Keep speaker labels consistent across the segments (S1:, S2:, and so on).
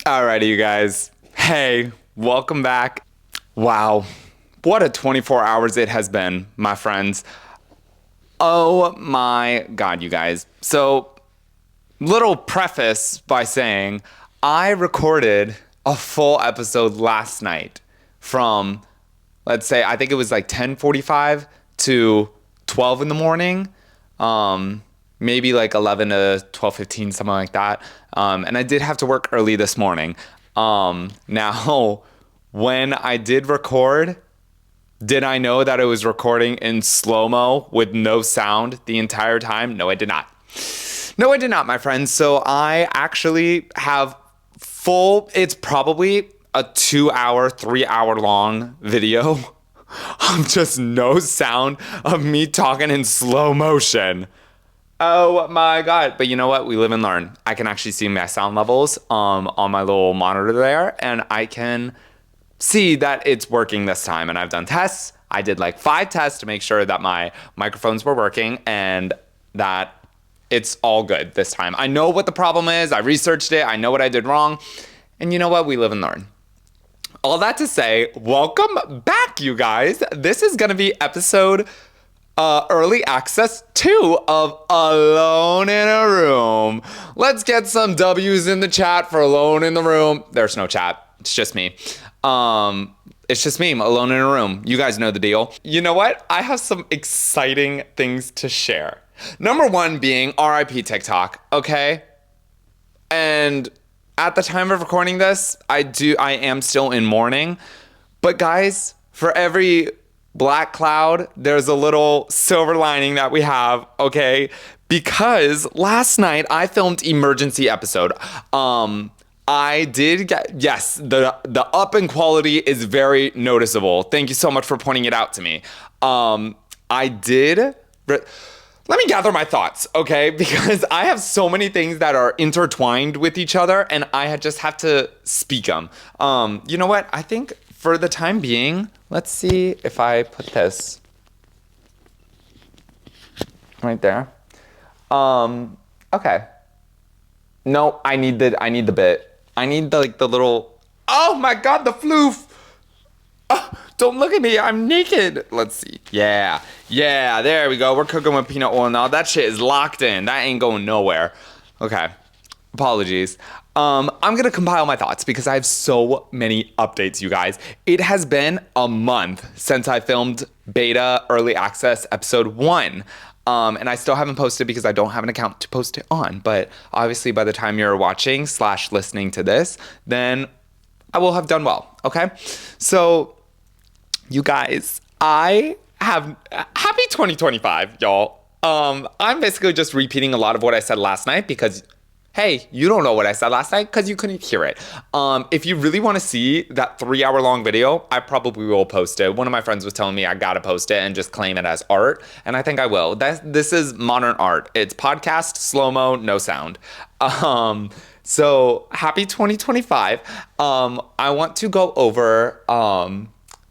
S1: Alrighty, you guys. Hey, welcome back. Wow, what a 24 hours it has been, my friends. Oh my God, you guys. So, little preface by saying I recorded a full episode last night from, let's say, I think it was like 10:45 to 12 in the morning. Maybe like 11 to 12:15, something like that. And I did have to work early this morning. Now, when I did record, did I know that it was recording in slow-mo with no sound the entire time? No, I did not. No, I did not, my friends. So I actually have it's probably a 2-hour, 3-hour long video of just no sound of me talking in slow motion. Oh my God. But you know what? We live and learn. I can actually see my sound levels on my little monitor there, and I can see that it's working this time. And I've done tests. I did like 5 tests to make sure that my microphones were working and that it's all good this time. I know what the problem is. I researched it. I know what I did wrong. And you know what? We live and learn. All that to say, welcome back, you guys. This is going to be episode early access 2 of Alone in a Room. Let's get some W's in the chat for Alone in the Room. There's no chat. It's just me. It's just me, alone in a room. You guys know the deal. You know what? I have some exciting things to share. Number 1 being RIP TikTok, okay? And at the time of recording this, I am still in mourning. But guys, for every black cloud, there's a little silver lining that we have, okay? Because last night I filmed emergency episode. I did get, yes, the up in quality is very noticeable. Thank you so much for pointing it out to me. Let me gather my thoughts, okay? Because I have so many things that are intertwined with each other and I just have to speak them. You know what? I think for the time being, let's see if I put this right there. Okay. No, I need the bit. I need the little, oh my God, the floof. Oh, don't look at me, I'm naked. Let's see. Yeah, there we go. We're cooking with peanut oil now. That shit is locked in. That ain't going nowhere. Okay, apologies. I'm gonna compile my thoughts because I have so many updates, you guys. It has been a month since I filmed beta early access episode 1. And I still haven't posted because I don't have an account to post it on. But obviously by the time you're watching / listening to this, then I will have done well, okay? So you guys, I have happy 2025, y'all. I'm basically just repeating a lot of what I said last night because, hey, you don't know what I said last night because you couldn't hear it. If you really want to see that 3-hour long video, I probably will post it. One of my friends was telling me I gotta post it and just claim it as art, and I think I will. This is modern art. It's podcast, slow-mo, no sound. So happy 2025. I want to go over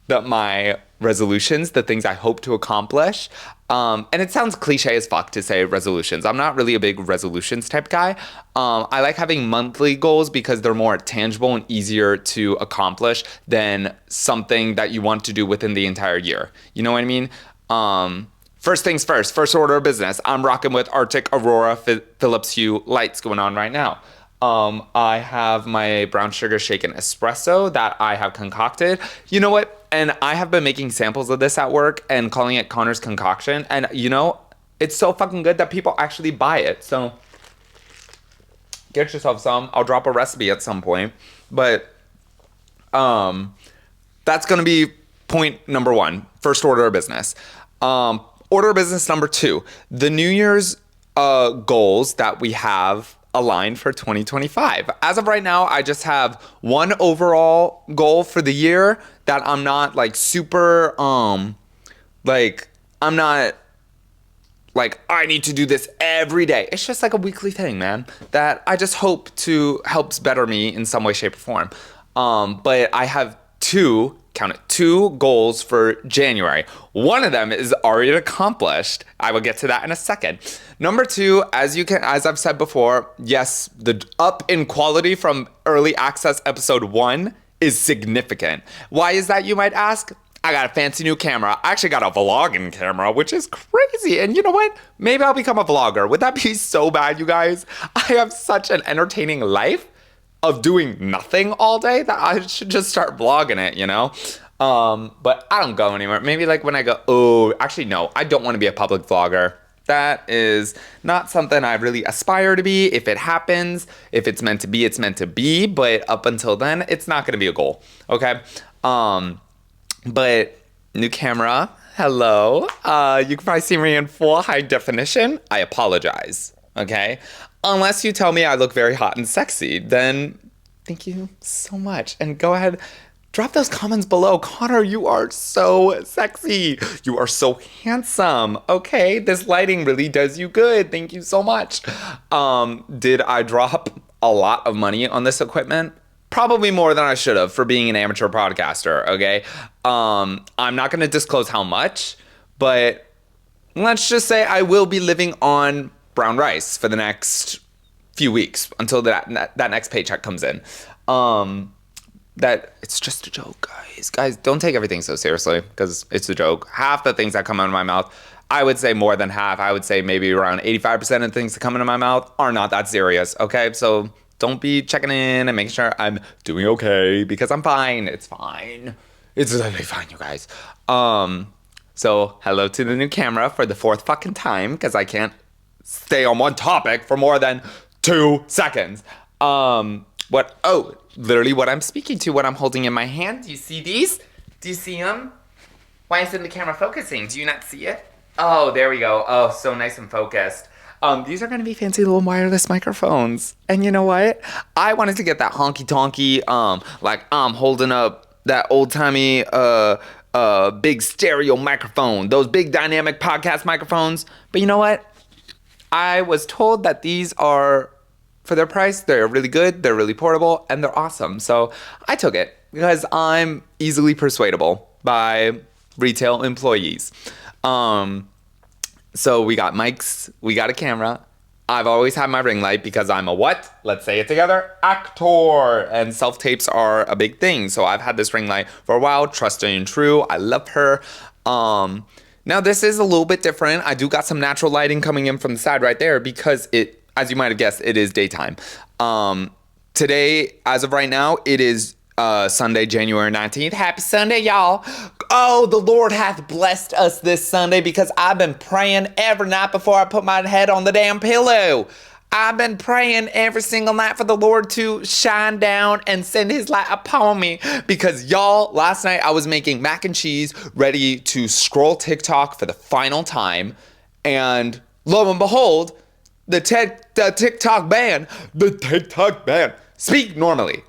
S1: my resolutions, the things I hope to accomplish. And it sounds cliche as fuck to say resolutions. I'm not really a big resolutions type guy. I like having monthly goals because they're more tangible and easier to accomplish than something that you want to do within the entire year. You know what I mean? First things first, first order of business. I'm rocking with Arctic Aurora Philips Hue lights going on right now. I have my brown sugar shaken espresso that I have concocted. You know what? And I have been making samples of this at work and calling it Connor's Concoction. And you know, it's so fucking good that people actually buy it. So get yourself some. I'll drop a recipe at some point. But that's going to be point number 1, first order of business. Order of business number 2, the New Year's goals that we have aligned for 2025. As of right now, I just have one overall goal for the year that I'm not like super, I'm not like, I need to do this every day. It's just like a weekly thing, man, that I just hope to helps better me in some way, shape, or form. But I have 2 count it, 2 goals for January. One of them is already accomplished. I will get to that in a second. Number 2, as I've said before, yes, the up in quality from early access episode 1 is significant. Why is that, you might ask? I got a fancy new camera. I actually got a vlogging camera, which is crazy. And you know what? Maybe I'll become a vlogger. Would that be so bad, you guys? I have such an entertaining life of doing nothing all day that I should just start vlogging it, you know? But I don't go anywhere. Maybe like when I go, actually no, I don't want to be a public vlogger. That is not something I really aspire to be. If it happens, if it's meant to be, it's meant to be. But up until then, it's not going to be a goal. Okay. But new camera. Hello. You can probably see me in full high definition. I apologize. Okay. Unless you tell me I look very hot and sexy, then thank you so much. And go ahead, drop those comments below. Connor, you are so sexy. You are so handsome. Okay, this lighting really does you good. Thank you so much. Did I drop a lot of money on this equipment? Probably more than I should have for being an amateur podcaster, okay? I'm not going to disclose how much, but let's just say I will be living on brown rice for the next few weeks until that next paycheck comes in. That it's just a joke, guys. Guys, don't take everything so seriously because it's a joke. Half the things that come out of my mouth, I would say more than half. I would say maybe around 85% of things that come into my mouth are not that serious, okay? So don't be checking in and making sure I'm doing okay because I'm fine. It's fine. It's literally fine, you guys. So hello to the new camera for the 4th fucking time because I can't stay on one topic for more than 2 seconds. Literally what I'm speaking to, what I'm holding in my hand. Do you see these? Do you see them? Why isn't the camera focusing? Do you not see it? Oh, there we go. Oh, so nice and focused. These are going to be fancy little wireless microphones. And you know what? I wanted to get that honky-tonky, like I'm holding up that old-timey, big stereo microphone. Those big dynamic podcast microphones. But you know what? I was told that these are, for their price, they're really good, they're really portable, and they're awesome. So I took it because I'm easily persuadable by retail employees. So we got mics, we got a camera. I've always had my ring light because I'm a what? Let's say it together. Actor. And self-tapes are a big thing. So I've had this ring light for a while. Trusted and true. I love her. Now this is a little bit different. I do got some natural lighting coming in from the side right there because it, as you might have guessed, it is daytime. Today, as of right now, it is Sunday, January 19th. Happy Sunday, y'all. Oh, the Lord hath blessed us this Sunday because I've been praying every night before I put my head on the damn pillow. I've been praying every single night for the Lord to shine down and send his light upon me because y'all, last night I was making mac and cheese ready to scroll TikTok for the final time, and lo and behold, the TikTok ban, speak normally.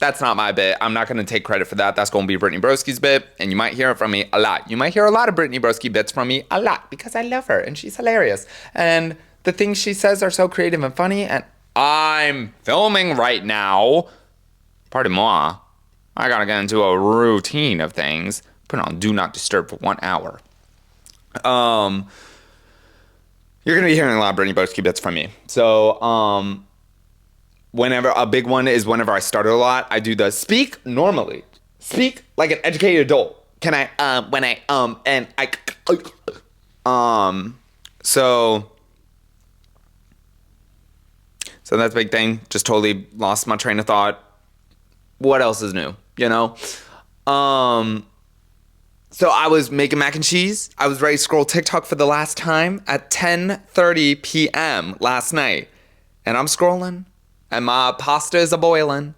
S1: That's not my bit. I'm not going to take credit for that. That's going to be Brittany Broski's bit, and you might hear it from me a lot. You might hear a lot of Brittany Broski bits from me a lot because I love her, and she's hilarious. And the things she says are so creative and funny, and I'm filming right now. Pardon moi. I got to get into a routine of things. Put on Do Not Disturb for 1 hour. You're going to be hearing a lot of Brittany Broski bits from me. So, whenever a big one is whenever I start a lot, I do the speak normally. Speak like an educated adult. Can I, so that's a big thing. Just totally lost my train of thought. What else is new? You know? So I was making mac and cheese. I was ready to scroll TikTok for the last time at 10:30 p.m. last night. And I'm scrolling. And my pasta is a-boiling.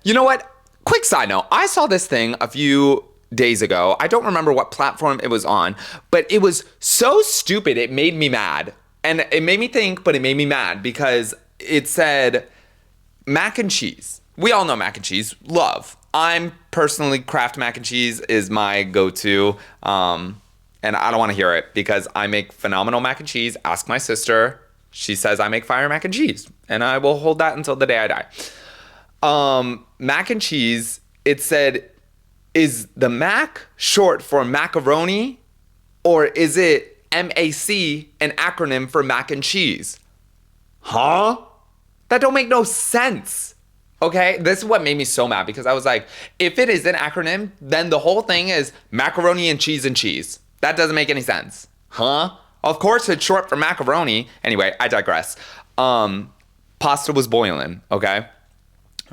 S1: You know what? Quick side note. I saw this thing a few days ago. I don't remember what platform it was on. But it was so stupid, it made me mad. And it made me think, but it made me mad. Because it said mac and cheese. We all know mac and cheese. Love. I'm personally, Kraft mac and cheese is my go-to. And I don't want to hear it. Because I make phenomenal mac and cheese. Ask my sister. She says I make fire mac and cheese, and I will hold that until the day I die. Mac and cheese, it said Is the Mac short for macaroni, or is it MAC, an acronym for mac and cheese? Huh? That don't make no sense. Okay, this is what made me so mad, because I was like, if it is an acronym, then the whole thing is macaroni and cheese. That doesn't make any sense. Huh? Of course it's short for macaroni. Anyway, I digress. Pasta was boiling, okay?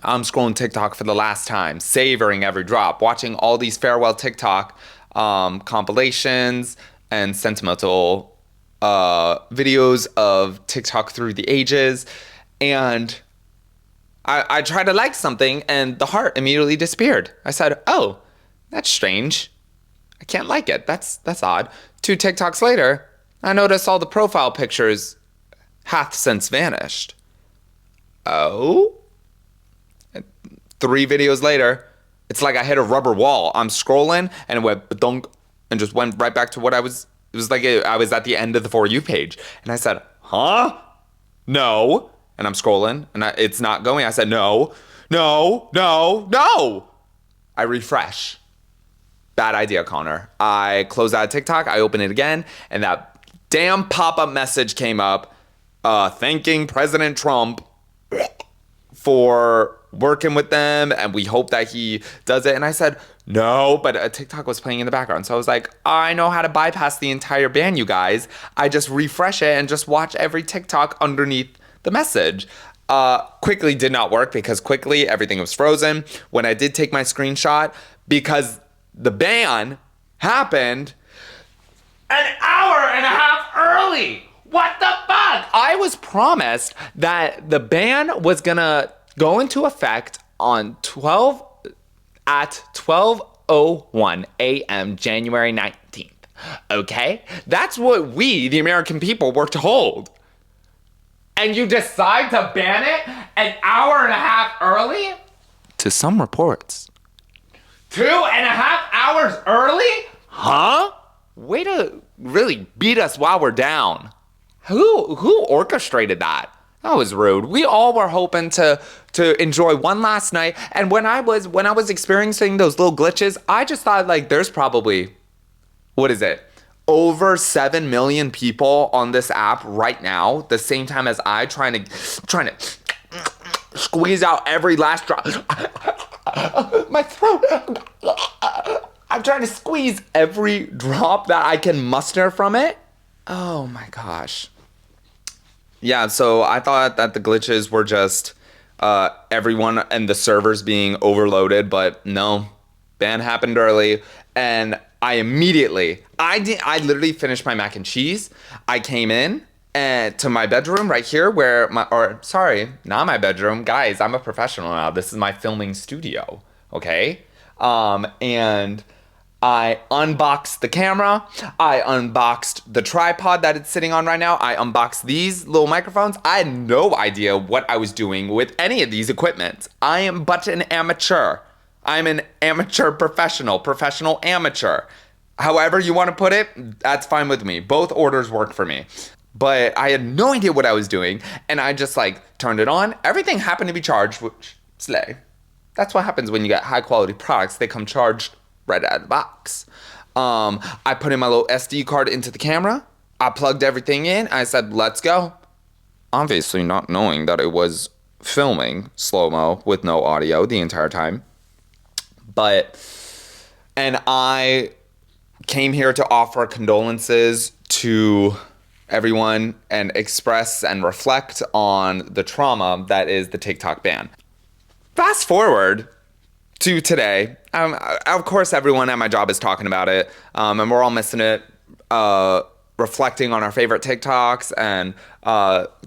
S1: I'm scrolling TikTok for the last time, savoring every drop, watching all these farewell TikTok compilations and sentimental videos of TikTok through the ages. And I tried to like something and the heart immediately disappeared. I said, oh, that's strange. I can't like it. That's odd. 2 TikToks later, I noticed all the profile pictures hath since vanished. Oh? 3 videos later, it's like I hit a rubber wall. I'm scrolling and it went ba-dunk and just went right back to what I was. It was like I was at the end of the For You page. And I said, huh? No. And I'm scrolling and it's not going. I said, no. I refresh. Bad idea, Connor. I close out TikTok. I open it again. And that damn pop-up message came up thanking President Trump for working with them, and we hope that he does it. And I said, no, but a TikTok was playing in the background. So I was like, I know how to bypass the entire ban, you guys. I just refresh it and just watch every TikTok underneath the message. Quickly did not work, because quickly everything was frozen. When I did take my screenshot, because the ban happened an hour and a half early. What the fuck? I was promised that the ban was gonna go into effect on 12:01 a.m. January 19th. Okay? That's what we, the American people, were told. And you decide to ban it an hour and a half early? To some reports. 2.5 hours early? Huh? Way to really beat us while we're down. Who orchestrated that? That was rude. We all were hoping to enjoy one last night. And when I was experiencing those little glitches, I just thought, like, there's probably, what is it? Over 7 million people on this app right now, the same time as I trying to squeeze out every last drop. My throat. I'm trying to squeeze every drop that I can muster from it. Oh my gosh. Yeah, so I thought that the glitches were just everyone and the servers being overloaded, but no, ban happened early, and I literally finished my mac and cheese. I came in to my bedroom right here not my bedroom. Guys, I'm a professional now. This is my filming studio, okay? And I unboxed the camera. I unboxed the tripod that it's sitting on right now. I unboxed these little microphones. I had no idea what I was doing with any of these equipment. I am but an amateur. I'm an amateur professional amateur. However you want to put it, that's fine with me. Both orders work for me. But I had no idea what I was doing, and I just turned it on. Everything happened to be charged, which slay. That's what happens when you get high quality products. They come charged right out of the box. I put in my little SD card into the camera. I plugged everything in. I said, let's go. Obviously not knowing that it was filming slow-mo with no audio the entire time. And I came here to offer condolences to everyone and express and reflect on the trauma that is the TikTok ban. Fast forward to today. Of course, everyone at my job is talking about it, and we're all missing it, reflecting on our favorite TikToks and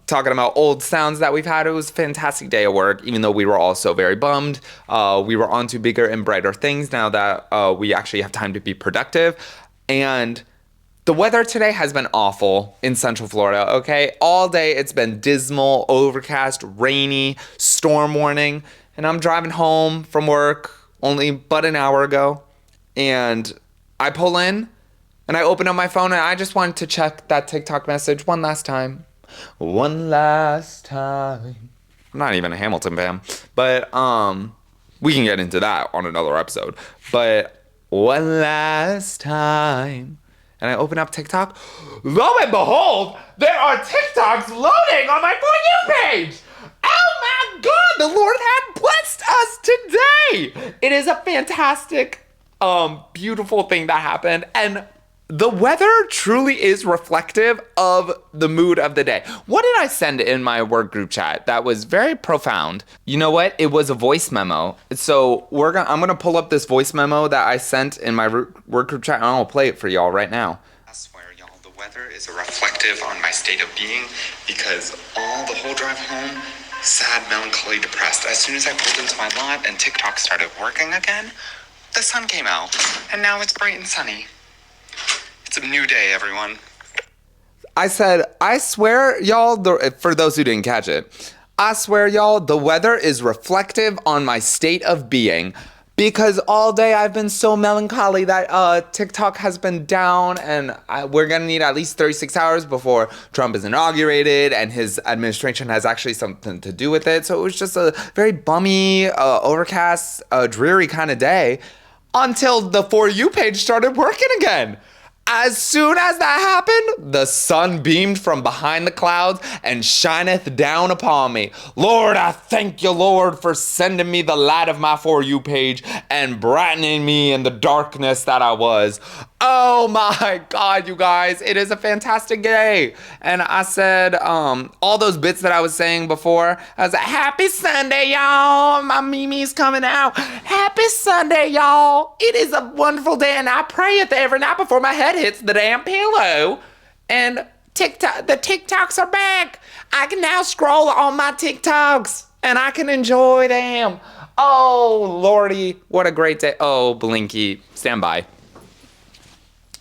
S1: talking about old sounds that we've had. It was a fantastic day at work, even though we were all so very bummed. We were on to bigger and brighter things now that we actually have time to be productive. And the weather today has been awful in Central Florida, okay? All day it's been dismal, overcast, rainy, storm warning. And I'm driving home from work only but an hour ago. And I pull in and I open up my phone and I just wanted to check that TikTok message one last time. One last time. I'm not even a Hamilton fan. But we can get into that on another episode. But one last time, and I open up TikTok. Lo and behold, there are TikToks loading on my For You page. Oh my God, the Lord had blessed us today. It is a fantastic, beautiful thing that happened. And the weather truly is reflective of the mood of the day. What did I send in my work group chat that was very profound? You know what? It was a voice memo. So I'm gonna pull up this voice memo that I sent in my work group chat, and I'll play it for y'all right now.
S2: I swear, y'all, the weather is a reflective on my state of being because the whole drive home, sad, melancholy, depressed. As soon as I pulled into my lot and TikTok started working again, the sun came out, and now it's bright and sunny. It's a new day, everyone.
S1: I said, I swear, y'all, for those who didn't catch it, I swear, y'all, the weather is reflective on my state of being. Because all day I've been so melancholy that TikTok has been down, and we're going to need at least 36 hours before Trump is inaugurated and his administration has actually something to do with it. So it was just a very bummy, overcast, dreary kind of day until the For You page started working again. As soon as that happened, the sun beamed from behind the clouds and shineth down upon me. Lord, I thank you, Lord, for sending me the light of my For You page and brightening me in the darkness that I was. Oh my God, you guys, it is a fantastic day. And I said, all those bits that I was saying before, I was like, happy Sunday, y'all. My Mimi's coming out. Happy Sunday, y'all. It is a wonderful day, and I pray it every night before my head hits the damn pillow. And the TikToks are back. I can now scroll on my TikToks, and I can enjoy them. Oh, Lordy, what a great day. Oh, Blinky, stand by.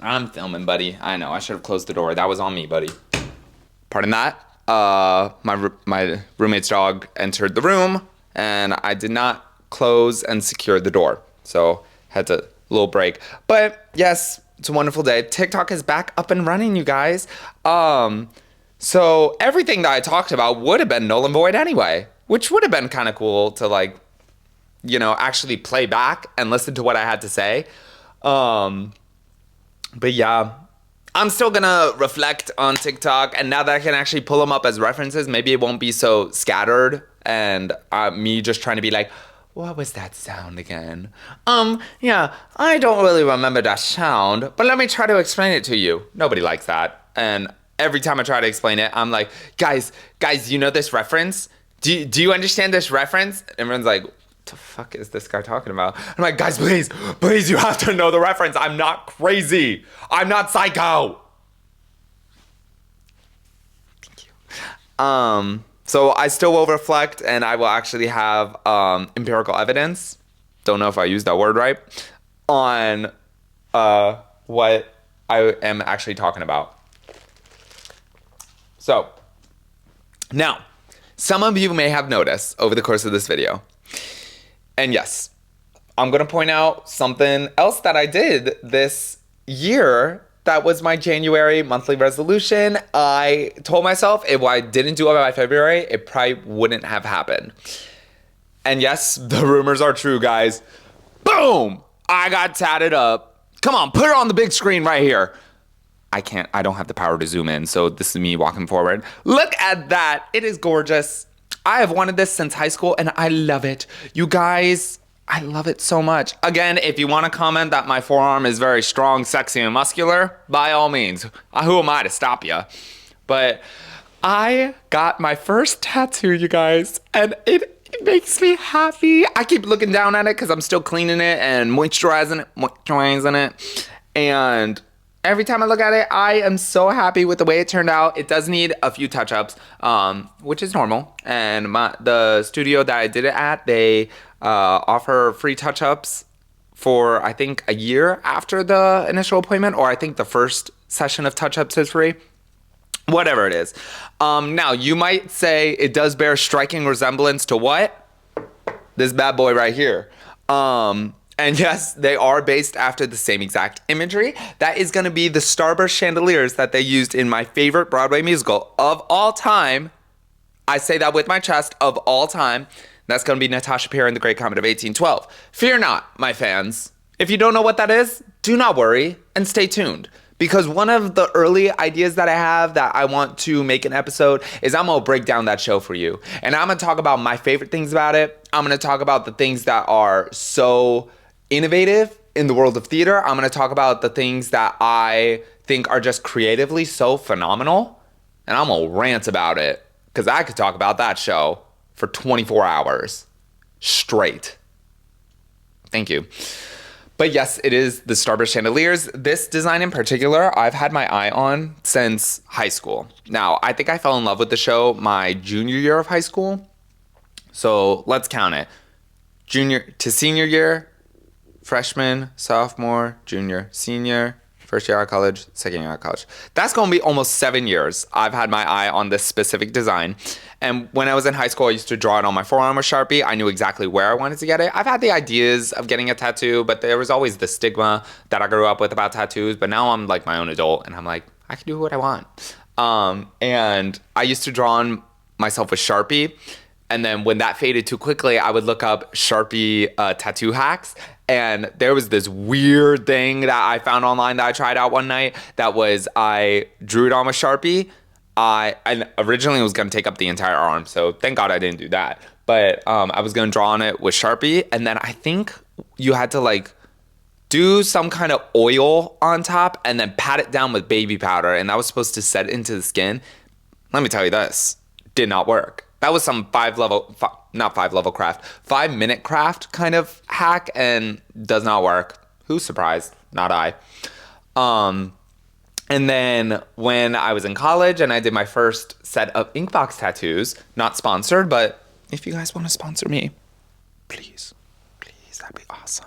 S1: I'm filming, buddy. I know, I should have closed the door. That was on me, buddy. Pardon that. My roommate's dog entered the room, and I did not close and secure the door. So, had to little break. But, yes, it's a wonderful day. TikTok is back up and running, you guys. So, everything that I talked about would have been null and void anyway, which would have been kind of cool to, like, you know, actually play back and listen to what I had to say. But yeah, I'm still gonna reflect on TikTok, and now that I can actually pull them up as references, maybe it won't be so scattered and me just trying to be like, what was that sound again? Yeah, I don't really remember that sound, but let me try to explain it to you. Nobody likes that. And every time I try to explain it, I'm like, guys, you know this reference? Do you understand this reference? Everyone's like, the fuck is this guy talking about? I'm like, guys, please, you have to know the reference. I'm not crazy. I'm not psycho. Thank you. So I still will reflect, and I will actually have empirical evidence. Don't know if I used that word right. On what I am actually talking about. So now, some of you may have noticed over the course of this video. And yes, I'm going to point out something else that I did this year that was my January monthly resolution. I told myself if I didn't do it by February, it probably wouldn't have happened. And yes, the rumors are true, guys. Boom! I got tatted up. Come on, put it on the big screen right here. I don't have the power to zoom in, so this is me walking forward. Look at that. It is gorgeous. I have wanted this since high school, and I love it. You guys, I love it so much. Again, if you want to comment that my forearm is very strong, sexy, and muscular, by all means. Who am I to stop you? But I got my first tattoo, you guys, and it makes me happy. I keep looking down at it because I'm still cleaning it and moisturizing it. And every time I look at it, I am so happy with the way it turned out. It does need a few touch-ups, which is normal. And the studio that I did it at, they offer free touch-ups for, I think, a year after the initial appointment, or I think the first session of touch-ups is free. Whatever it is. Now, you might say it does bear striking resemblance to what? This bad boy right here. And yes, they are based after the same exact imagery. That is going to be the starburst chandeliers that they used in my favorite Broadway musical of all time, I say that with my chest, of all time. That's going to be Natasha Pierre in The Great Comet of 1812. Fear not, my fans. If you don't know what that is, do not worry and stay tuned. Because one of the early ideas that I have that I want to make an episode is I'm going to break down that show for you. And I'm going to talk about my favorite things about it. I'm going to talk about the things that are so innovative in the world of theater. I'm going to talk about the things that I think are just creatively so phenomenal. And I'm going to rant about it. Because I could talk about that show for 24 hours straight. Thank you. But yes, it is the Starburst chandeliers. This design in particular, I've had my eye on since high school. Now, I think I fell in love with the show my junior year of high school. So let's count it. Junior to senior year, freshman, sophomore, junior, senior, first year of college, second year of college. That's going to be almost 7 years I've had my eye on this specific design. And when I was in high school, I used to draw it on my forearm with Sharpie. I knew exactly where I wanted to get it. I've had the ideas of getting a tattoo, but there was always the stigma that I grew up with about tattoos. But now I'm like my own adult and I'm like, I can do what I want. And I used to draw on myself with Sharpie. And then when that faded too quickly, I would look up Sharpie tattoo hacks. And there was this weird thing that I found online that I tried out one night that was I drew it on with Sharpie. I originally was going to take up the entire arm, so thank God I didn't do that. But I was going to draw on it with Sharpie, and then I think you had to like do some kind of oil on top and then pat it down with baby powder, and that was supposed to set into the skin. Let me tell you this, did not work. That was some 5-minute craft kind of hack and does not work. Who's surprised? Not I. And then when I was in college and I did my first set of Inkbox tattoos, not sponsored, but if you guys want to sponsor me, please, that'd be awesome.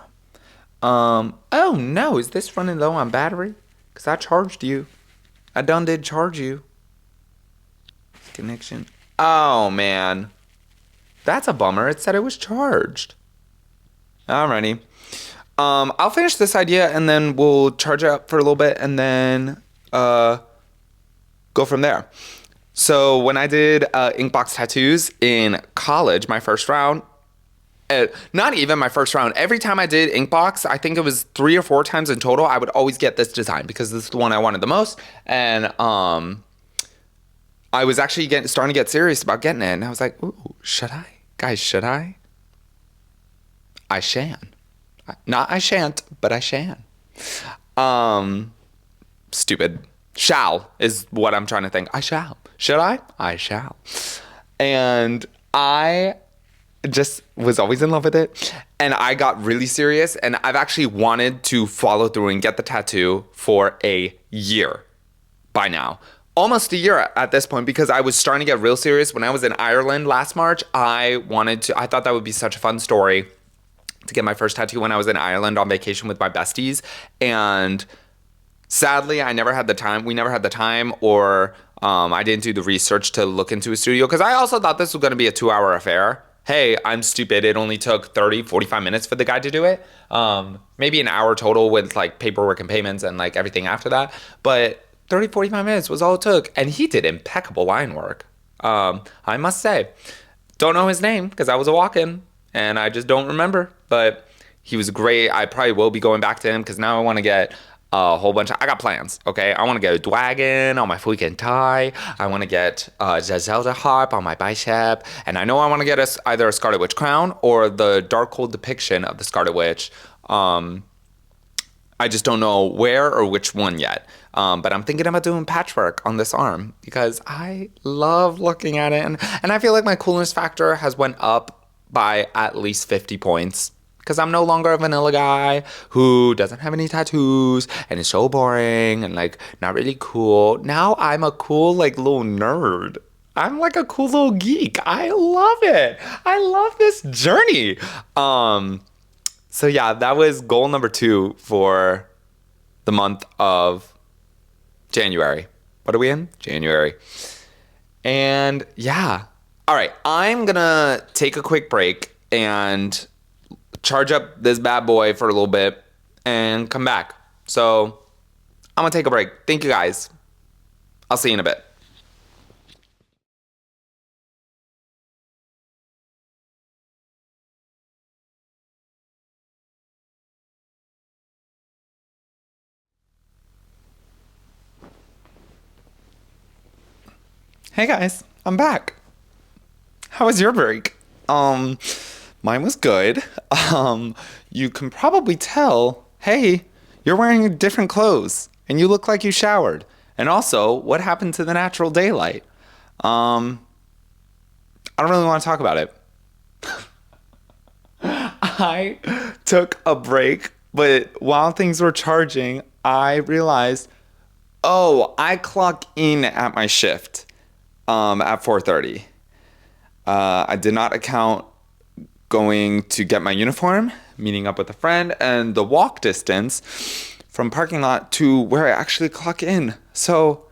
S1: Oh no, is this running low on battery? Because I charged you. I done did charge you. Connection. Oh, man. That's a bummer. It said it was charged. Alrighty. I'll finish this idea and then we'll charge it up for a little bit and then go from there. So when I did Inkbox tattoos in college, my first round, not even my first round, every time I did Inkbox, I think it was 3 or 4 times in total, I would always get this design because this is the one I wanted the most. And I was actually starting to get serious about getting it. And I was like, ooh, should I? Guys, should I? I shan. Not I shan't, but I shan. Stupid. Shall is what I'm trying to think. I shall. Should I? I shall. And I just was always in love with it. And I got really serious. And I've actually wanted to follow through and get the tattoo for a year by now. Almost a year at this point because I was starting to get real serious. When I was in Ireland last March, I thought that would be such a fun story to get my first tattoo when I was in Ireland on vacation with my besties. And sadly, we never had the time or I didn't do the research to look into a studio because I also thought this was going to be a 2-hour affair. Hey, I'm stupid. It only took 30, 45 minutes for the guy to do it. Maybe an hour total with like paperwork and payments and like everything after that. But 30, 45 minutes was all it took. And he did impeccable line work. I must say. Don't know his name because I was a walk-in and I just don't remember. But he was great. I probably will be going back to him because now I want to get a whole bunch of... I got plans, okay? I want to get a dragon on my freaking tie. I want to get a Zelda harp on my bicep. And I know I want to get either a Scarlet Witch crown or the Darkhold depiction of the Scarlet Witch. I just don't know where or which one yet. But I'm thinking about doing patchwork on this arm because I love looking at it. And I feel like my coolness factor has went up by at least 50 points because I'm no longer a vanilla guy who doesn't have any tattoos and is so boring and like not really cool. Now I'm a cool like little nerd. I'm like a cool little geek. I love it. I love this journey. So yeah, that was goal number 2 for the month of January. What are we in? January. And yeah. All right. I'm going to take a quick break and charge up this bad boy for a little bit and come back. So I'm going to take a break. Thank you guys. I'll see you in a bit. Hey guys, I'm back. How was your break? Mine was good. You can probably tell, hey, you're wearing different clothes and you look like you showered. And also, what happened to the natural daylight? I don't really want to talk about it. I took a break, but while things were charging, I realized, oh, I clock in at my shift at 4:30. I did not account going to get my uniform, meeting up with a friend, and the walk distance from parking lot to where I actually clock in. So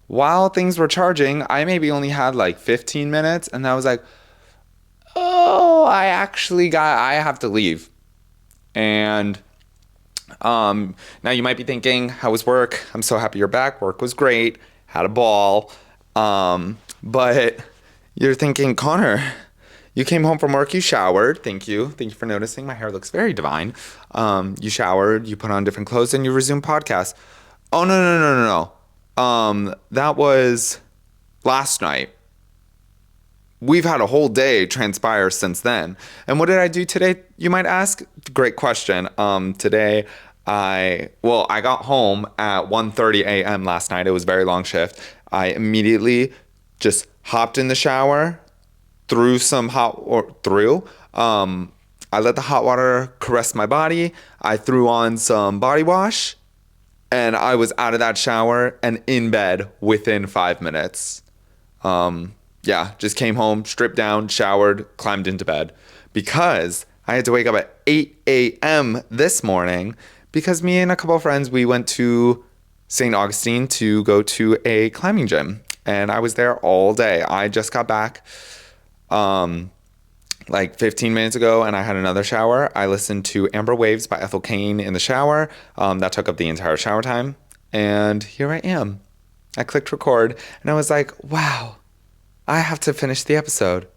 S1: while things were charging, I maybe only had like 15 minutes, and I was like, oh, I have to leave. And now you might be thinking, how was work? I'm so happy you're back. Work was great. Had a ball. But you're thinking, Connor, you came home from work, you showered. Thank you. Thank you for noticing. My hair looks very divine. You showered, you put on different clothes, and you resumed podcast. Oh, no, no, no, no, no. That was last night. We've had a whole day transpire since then. And what did I do today, you might ask? Great question. Today, I got home at 1:30 a.m. last night. It was a very long shift. I immediately just hopped in the shower, threw some I let the hot water caress my body. I threw on some body wash, and I was out of that shower and in bed within 5 minutes. Yeah, just came home, stripped down, showered, climbed into bed because I had to wake up at 8 a.m. this morning because me and a couple of friends, we went to St. Augustine to go to a climbing gym, and I was there all day. I just got back like 15 minutes ago, and I had another shower. I listened to Amber Waves by Ethel Cain in the shower. That took up the entire shower time, and here I am. I clicked record, and I was like, wow, I have to finish the episode.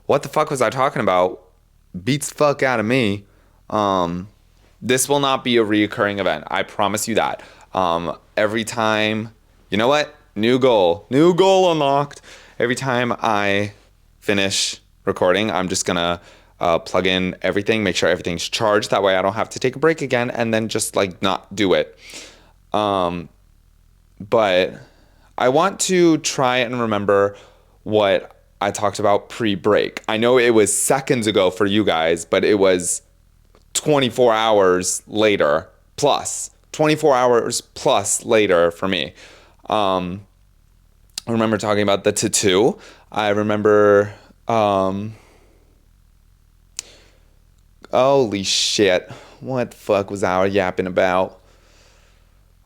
S1: What the fuck was I talking about? Beats fuck out of me. This will not be a reoccurring event. I promise you that. Every time, you know what? New goal unlocked. Every time I finish recording, I'm just gonna plug in everything, make sure everything's charged. That way I don't have to take a break again and then just like not do it. But I want to try and remember what I talked about pre-break. I know it was seconds ago for you guys, but it was 24 hours later plus. 24 hours plus later for me. I remember talking about the tattoo. I remember, holy shit. What the fuck was I yapping about?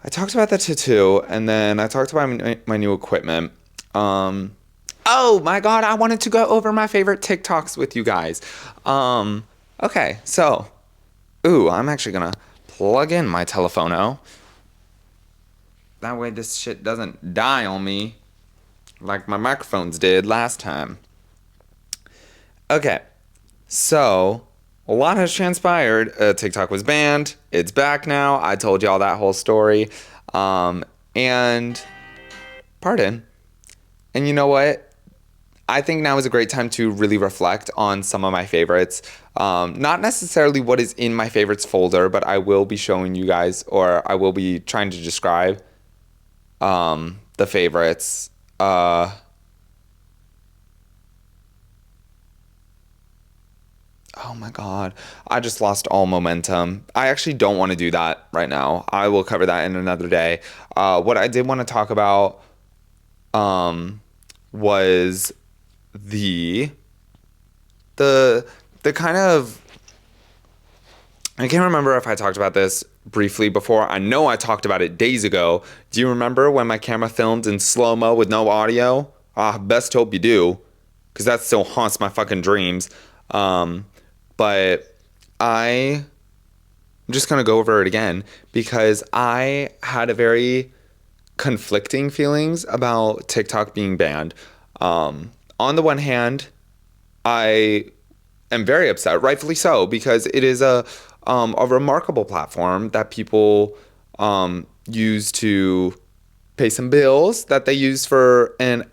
S1: I talked about the tattoo, and then I talked about my new equipment. Oh my God, I wanted to go over my favorite TikToks with you guys. Okay, so, I'm actually gonna plug in my telephono. That way this shit doesn't die on me like my microphones did last time. Okay, so a lot has transpired. TikTok was banned. It's back now. I told y'all that whole story. And pardon. And you know what? I think now is a great time to really reflect on some of my favorites. Not necessarily what is in my favorites folder, but I will be showing you guys, or I will be trying to describe the favorites. Oh my God. I just lost all momentum. I actually don't want to do that right now. I will cover that in another day. What I did want to talk about was the kind of, I can't remember if I talked about this briefly before. I know I talked about it days ago. Do you remember when my camera filmed in slow-mo with no audio? Best hope you do, because that still haunts my fucking dreams. But I'm just going to go over it again because I had a very conflicting feelings about TikTok being banned. On the one hand, I am very upset, rightfully so, because it is a remarkable platform that people use to pay some bills, that they use for an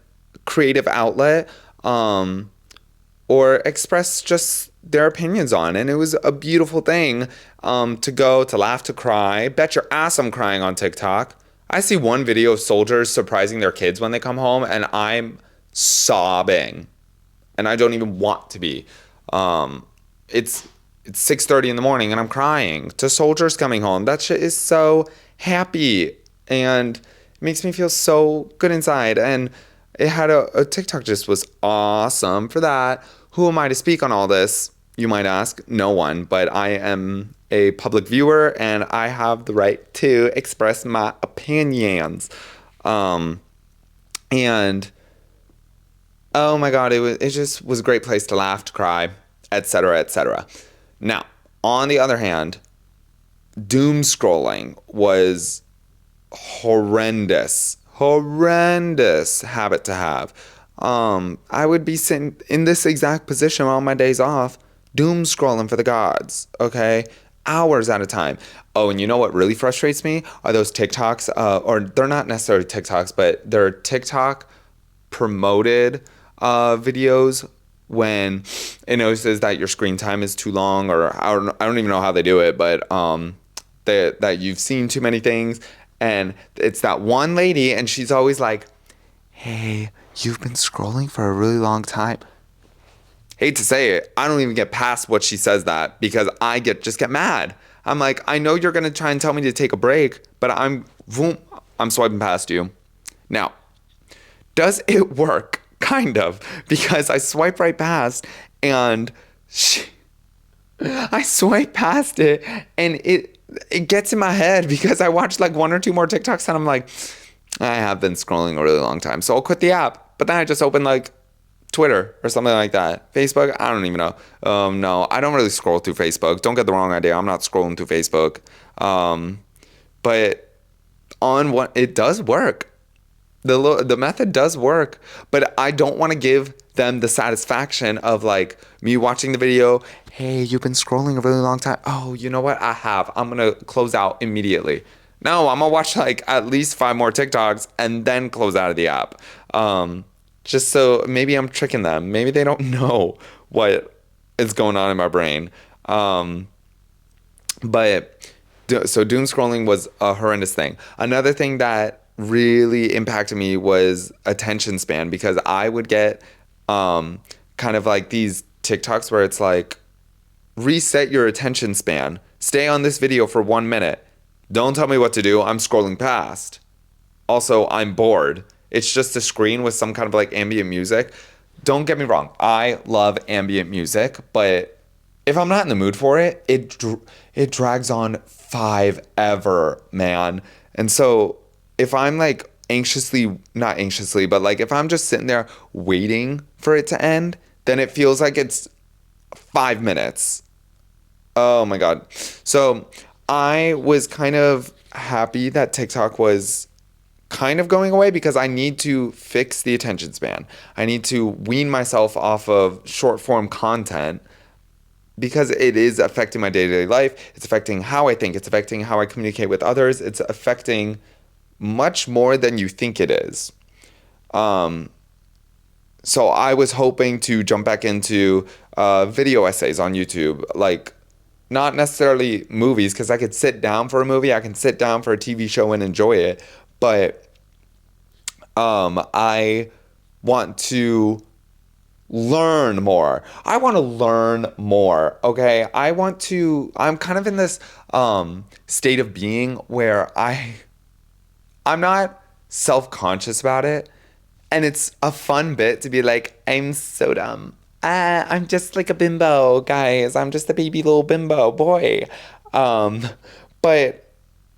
S1: creative outlet, or express just their opinions on. And it was a beautiful thing, to go, to laugh, to cry. Bet your ass I'm crying on TikTok. I see one video of soldiers surprising their kids when they come home, and I'm sobbing. And I don't even want to be. It's 6:30 in the morning and I'm crying to soldiers coming home. That shit is so happy, and it makes me feel so good inside. And it had a TikTok just was awesome for that. Who am I to speak on all this? You might ask. No one, but I am a public viewer and I have the right to express my opinions. And oh my God, it just was a great place to laugh, to cry, etc., etc. Now, on the other hand, doom scrolling was horrendous habit to have. I would be sitting in this exact position on my days off, doom scrolling for the gods, okay? Hours at a time. Oh, and you know what really frustrates me are those TikToks, or they're not necessarily TikToks, but they're TikTok promoted videos when it notices that your screen time is too long, or I don't even know how they do it, but that you've seen too many things. And it's that one lady, and she's always like, hey, you've been scrolling for a really long time. Hate to say it, I don't even get past what she says that, because I just get mad. I'm like, I know you're gonna try and tell me to take a break, but I'm swiping past you. Now, does it work? Kind of, because I swipe right past, and I swipe past it, and it gets in my head because I watched like one or two more TikToks, and I'm like, I have been scrolling a really long time, so I'll quit the app. But then I just open like Twitter or something like that. Facebook, I don't even know. No, I don't really scroll through Facebook. Don't get the wrong idea. I'm not scrolling through Facebook. But on what it does work. The method does work, but I don't want to give them the satisfaction of like me watching the video. Hey, you've been scrolling a really long time. Oh, you know what? I'm going to close out immediately. No, I'm going to watch like at least 5 more TikToks and then close out of the app. Just so maybe I'm tricking them. Maybe they don't know what is going on in my brain. So doom scrolling was a horrendous thing. Another thing that really impacted me was attention span, because I would get kind of like these TikToks where it's like, reset your attention span. Stay on this video for 1 minute. Don't tell me what to do. I'm scrolling past. Also, I'm bored. It's just a screen with some kind of like ambient music. Don't get me wrong. I love ambient music, but if I'm not in the mood for it, it drags on forever, man. And so if I'm like not anxiously, but like if I'm just sitting there waiting for it to end, then it feels like it's 5 minutes. Oh my God. So I was kind of happy that TikTok was kind of going away, because I need to fix the attention span. I need to wean myself off of short form content, because it is affecting my day-to-day life. It's affecting how I think. It's affecting how I communicate with others. It's affecting much more than you think it is. So I was hoping to jump back into video essays on YouTube, like not necessarily movies, because I could sit down for a movie, I can sit down for a TV show and enjoy it, but I want to learn more. I want to learn more, okay? I'm kind of in this state of being where I'm not self-conscious about it, and it's a fun bit to be like, I'm so dumb. I'm just like a bimbo, guys. I'm just a baby little bimbo boy. But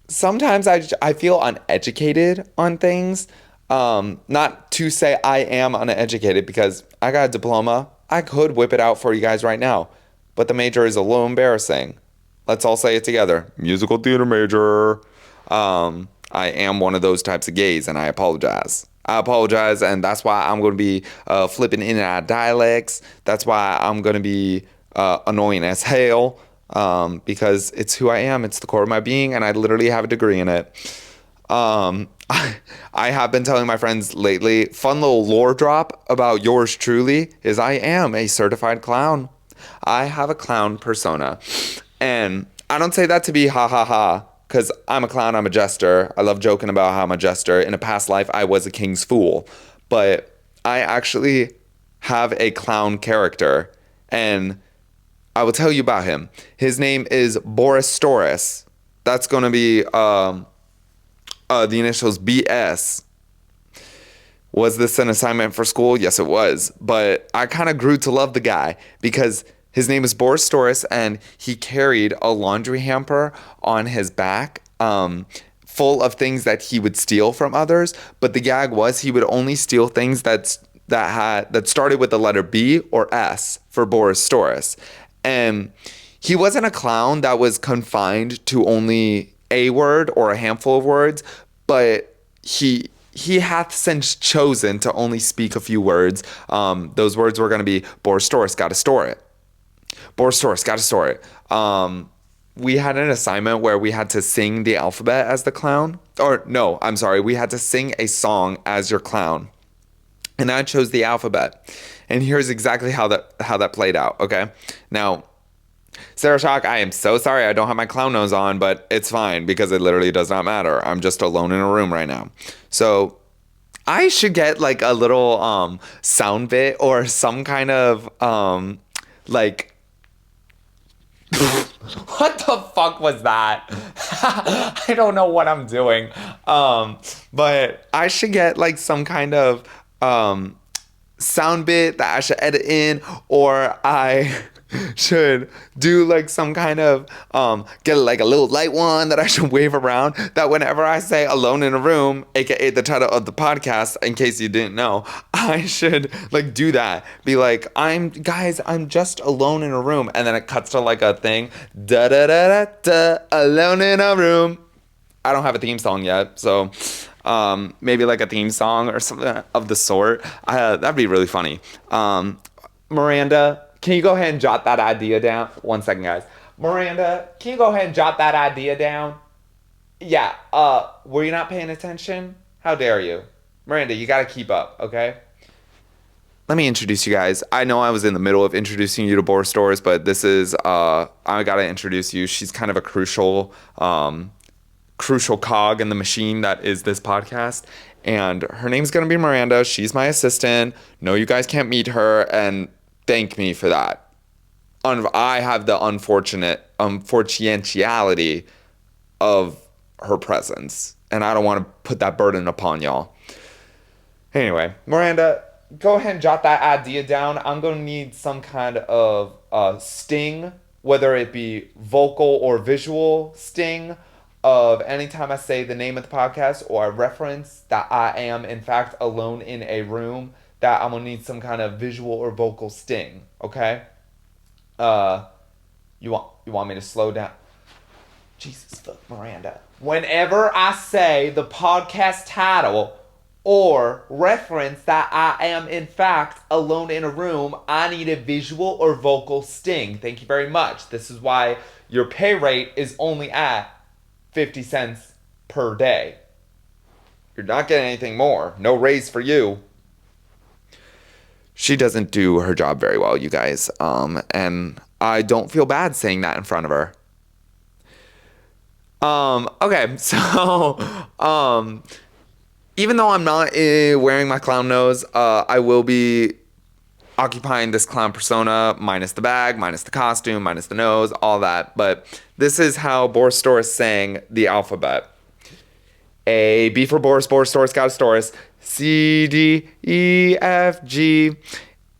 S1: sometimes I feel uneducated on things. Not to say I am uneducated, because I got a diploma. I could whip it out for you guys right now, but the major is a little embarrassing. Let's all say it together. Musical theater major. I am one of those types of gays, and I apologize. And that's why I'm going to be flipping in and out of dialects. That's why I'm going to be annoying as hell, because it's who I am. It's the core of my being, and I literally have a degree in it. I have been telling my friends lately, fun little lore drop about yours truly is I am a certified clown. I have a clown persona. And I don't say that to be ha ha ha, because I'm a clown, I'm a jester. I love joking about how I'm a jester. In a past life, I was a king's fool. But I actually have a clown character, and I will tell you about him. His name is Boris Storis. That's going to be the initials BS. Was this an assignment for school? Yes, it was. But I kind of grew to love the guy because his name is Boris Storis, and he carried a laundry hamper on his back, full of things that he would steal from others. But the gag was he would only steal things that started with the letter B or S for Boris Storis. And he wasn't a clown that was confined to only a word or a handful of words, but he hath since chosen to only speak a few words. Those words were going to be Boris Storis, gotta store it. Boris Storis, gotta store it. We had an assignment where we had to sing the alphabet as the clown. Or no, I'm sorry, we had to sing a song as your clown. And I chose the alphabet. And here's exactly how that played out, okay? Now, Sarah Shock, I am so sorry I don't have my clown nose on, but it's fine because it literally does not matter. I'm just alone in a room right now. So I should get like a little sound bit or some kind of like what the fuck was that? I don't know what I'm doing. But I should get like some kind of sound bit that I should edit in, or I should do like some kind of get like a little light one that I should wave around, that whenever I say alone in a room, aka the title of the podcast, in case you didn't know, I should like do that, be like, I'm just alone in a room, and then it cuts to like a thing, da da da da da, alone in a room. I don't have a theme song yet, so maybe like a theme song or something of the sort. That'd be really funny. Miranda, can you go ahead and jot that idea down? 1 second, guys. Miranda, can you go ahead and jot that idea down? Yeah, were you not paying attention? How dare you? Miranda, you gotta keep up, okay? Let me introduce you guys. I know I was in the middle of introducing you to Boris Storis, but this is, I gotta introduce you. She's kind of a crucial cog in the machine that is this podcast. And her name's gonna be Miranda. She's my assistant. No, you guys can't meet her, and thank me for that. I have the unfortunality of her presence, and I don't want to put that burden upon y'all. Anyway, Miranda, go ahead and jot that idea down. I'm going to need some kind of sting, whether it be vocal or visual sting, of anytime I say the name of the podcast or I reference that I am, in fact, alone in a room, that I'm gonna need some kind of visual or vocal sting, okay? You want me to slow down? Jesus fuck, Miranda. Whenever I say the podcast title or reference that I am in fact alone in a room, I need a visual or vocal sting. Thank you very much. This is why your pay rate is only at 50 cents per day. You're not getting anything more. No raise for you. She doesn't do her job very well, you guys. And I don't feel bad saying that in front of her. Okay, so, even though I'm not wearing my clown nose, I will be occupying this clown persona, minus the bag, minus the costume, minus the nose, all that. But this is how Boris Storis sang the alphabet. A, B for Boris, Boris Storis, got a Storis. C, D, E, F, G,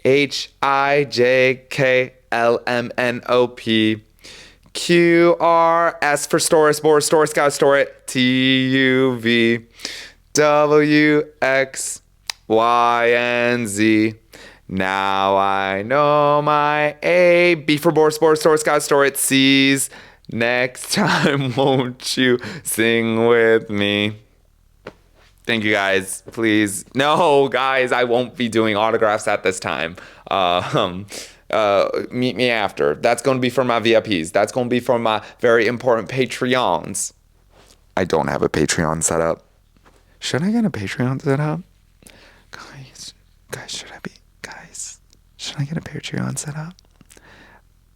S1: H, I, J, K, L, M, N, O, P, Q, R, S for Storis, Boris Storis, got a Storis. T, U, V, W, X, Y, and Z. Now I know my A. B for Boris, Boris Storis, got a Storis. C's. Next time, won't you sing with me? Thank you, guys. Please. No, guys, I won't be doing autographs at this time. Meet me after. That's going to be for my VIPs. That's going to be for my very important Patreons. I don't have a Patreon set up. Should I get a Patreon set up? Guys, should I get a Patreon set up?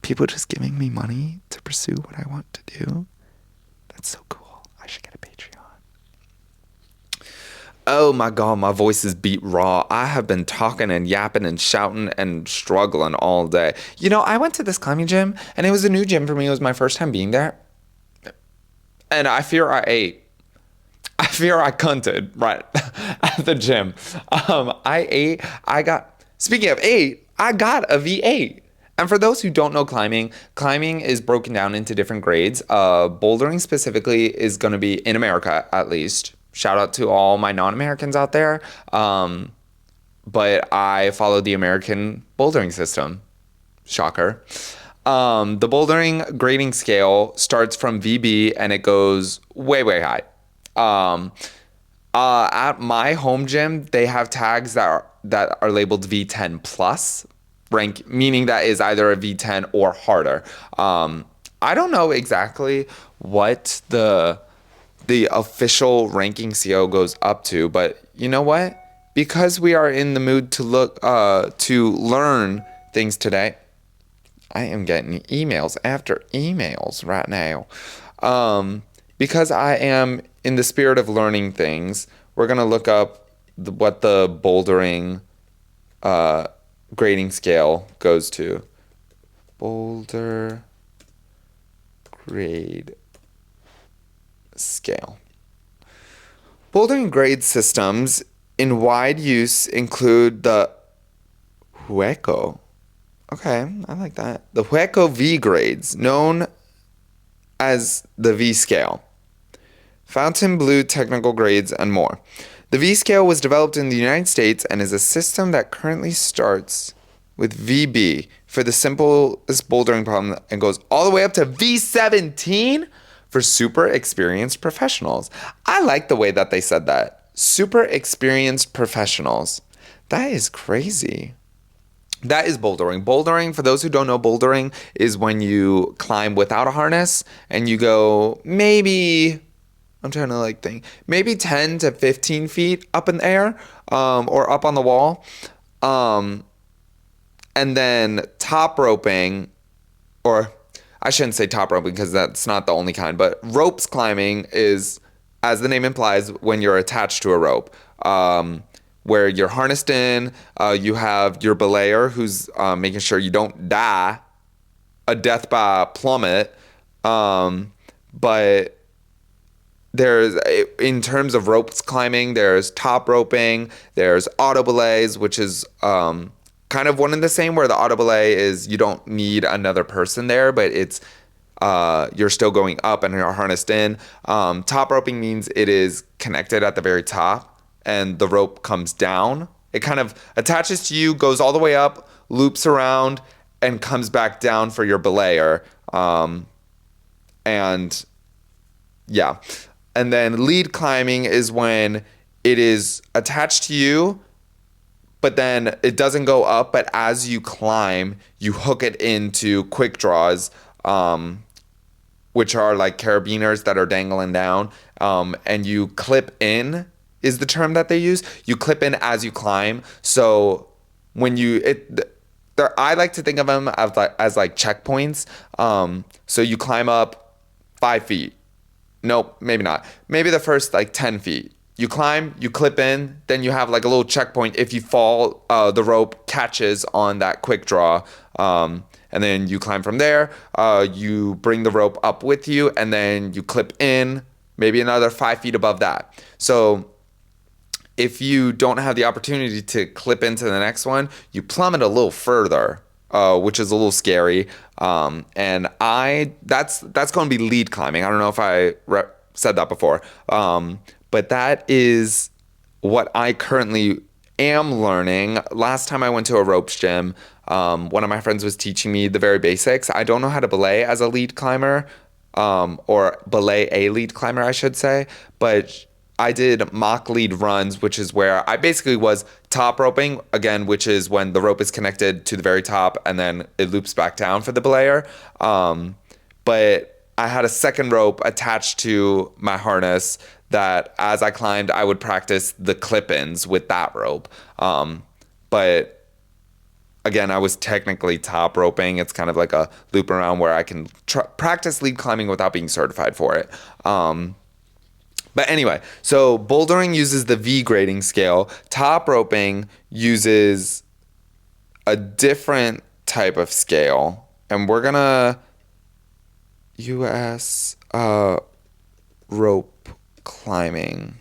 S1: People just giving me money to pursue what I want to do? That's so cool. I should get a Patreon. Oh my God, my voice is beat raw. I have been talking and yapping and shouting and struggling all day. You know, I went to this climbing gym and it was a new gym for me. It was my first time being there. And I fear I ate. I fear I cunted right at the gym. Speaking of ate, I got a V8. And for those who don't know climbing is broken down into different grades. Bouldering specifically is going to be, in America at least, shout out to all my non-Americans out there. But I follow the American bouldering system. Shocker. The bouldering grading scale starts from VB and it goes way, way high. At my home gym, they have tags that are labeled V10 plus rank, meaning that is either a V10 or harder. I don't know exactly what the official ranking scale goes up to, but you know what? Because we are in the mood to learn things today, I am getting emails after emails right now. Because I am in the spirit of learning things, we're going to look up what the bouldering grading scale goes to. Boulder grade scale. Bouldering grade systems in wide use include the Hueco. Okay, I like that. The Hueco V grades, known as the V scale. Fontainebleau technical grades, and more. The V scale was developed in the United States and is a system that currently starts with VB for the simplest bouldering problem and goes all the way up to V17 for super experienced professionals. I like the way that they said that. Super experienced professionals. That is crazy. That is bouldering. Bouldering, for those who don't know, bouldering is when you climb without a harness and you go maybe 10 to 15 feet up in the air, or up on the wall. And then top roping, or I shouldn't say top roping because that's not the only kind, but ropes climbing is, as the name implies, when you're attached to a rope. Where you're harnessed in, you have your belayer who's making sure you don't die a death by plummet. But there's, in terms of ropes climbing, there's top roping, there's auto belays, which is kind of one and the same, where the auto belay is you don't need another person there, but it's you're still going up and you're harnessed in. Top roping means it is connected at the very top and the rope comes down. It kind of attaches to you, goes all the way up, loops around, and comes back down for your belayer. And yeah. And then lead climbing is when it is attached to you, but then it doesn't go up, but as you climb, you hook it into quick draws, which are like carabiners that are dangling down, and you clip in is the term that they use. You clip in as you climb. So when I like to think of them as like checkpoints. So you climb up 5 feet. Nope, maybe not. Maybe the first like 10 feet. You climb, you clip in, then you have like a little checkpoint. If you fall, the rope catches on that quick draw. And then you climb from there. You bring the rope up with you, and then you clip in maybe another 5 feet above that. So if you don't have the opportunity to clip into the next one, you plummet a little further, which is a little scary. And that's going to be lead climbing. I don't know if I said that before, but that is what I currently am learning. Last time I went to a ropes gym, one of my friends was teaching me the very basics. I don't know how to belay as a lead climber, or belay a lead climber, I should say, but I did mock lead runs, which is where I basically was top roping, again, which is when the rope is connected to the very top and then it loops back down for the belayer. But I had a second rope attached to my harness that as I climbed, I would practice the clip-ins with that rope. But again, I was technically top roping. It's kind of like a loop around where I can practice lead climbing without being certified for it. But anyway, so bouldering uses the V grading scale. Top roping uses a different type of scale. And we're gonna US rope climbing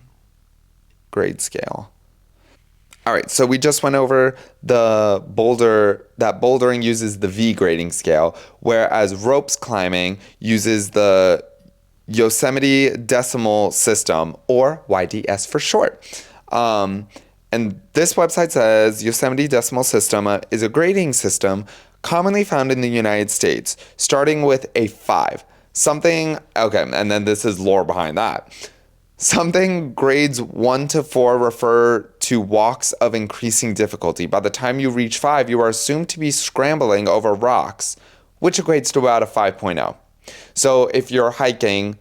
S1: grade scale. All right, so we just went over that bouldering uses the V grading scale, whereas ropes climbing uses the Yosemite Decimal System, or YDS for short. And this website says Yosemite Decimal System is a grading system commonly found in the United States, starting with a 5. And then this is lore behind that. Something grades 1 to 4 refer to walks of increasing difficulty. By the time you reach 5, you are assumed to be scrambling over rocks, which equates to about a 5.0. So if you're hiking,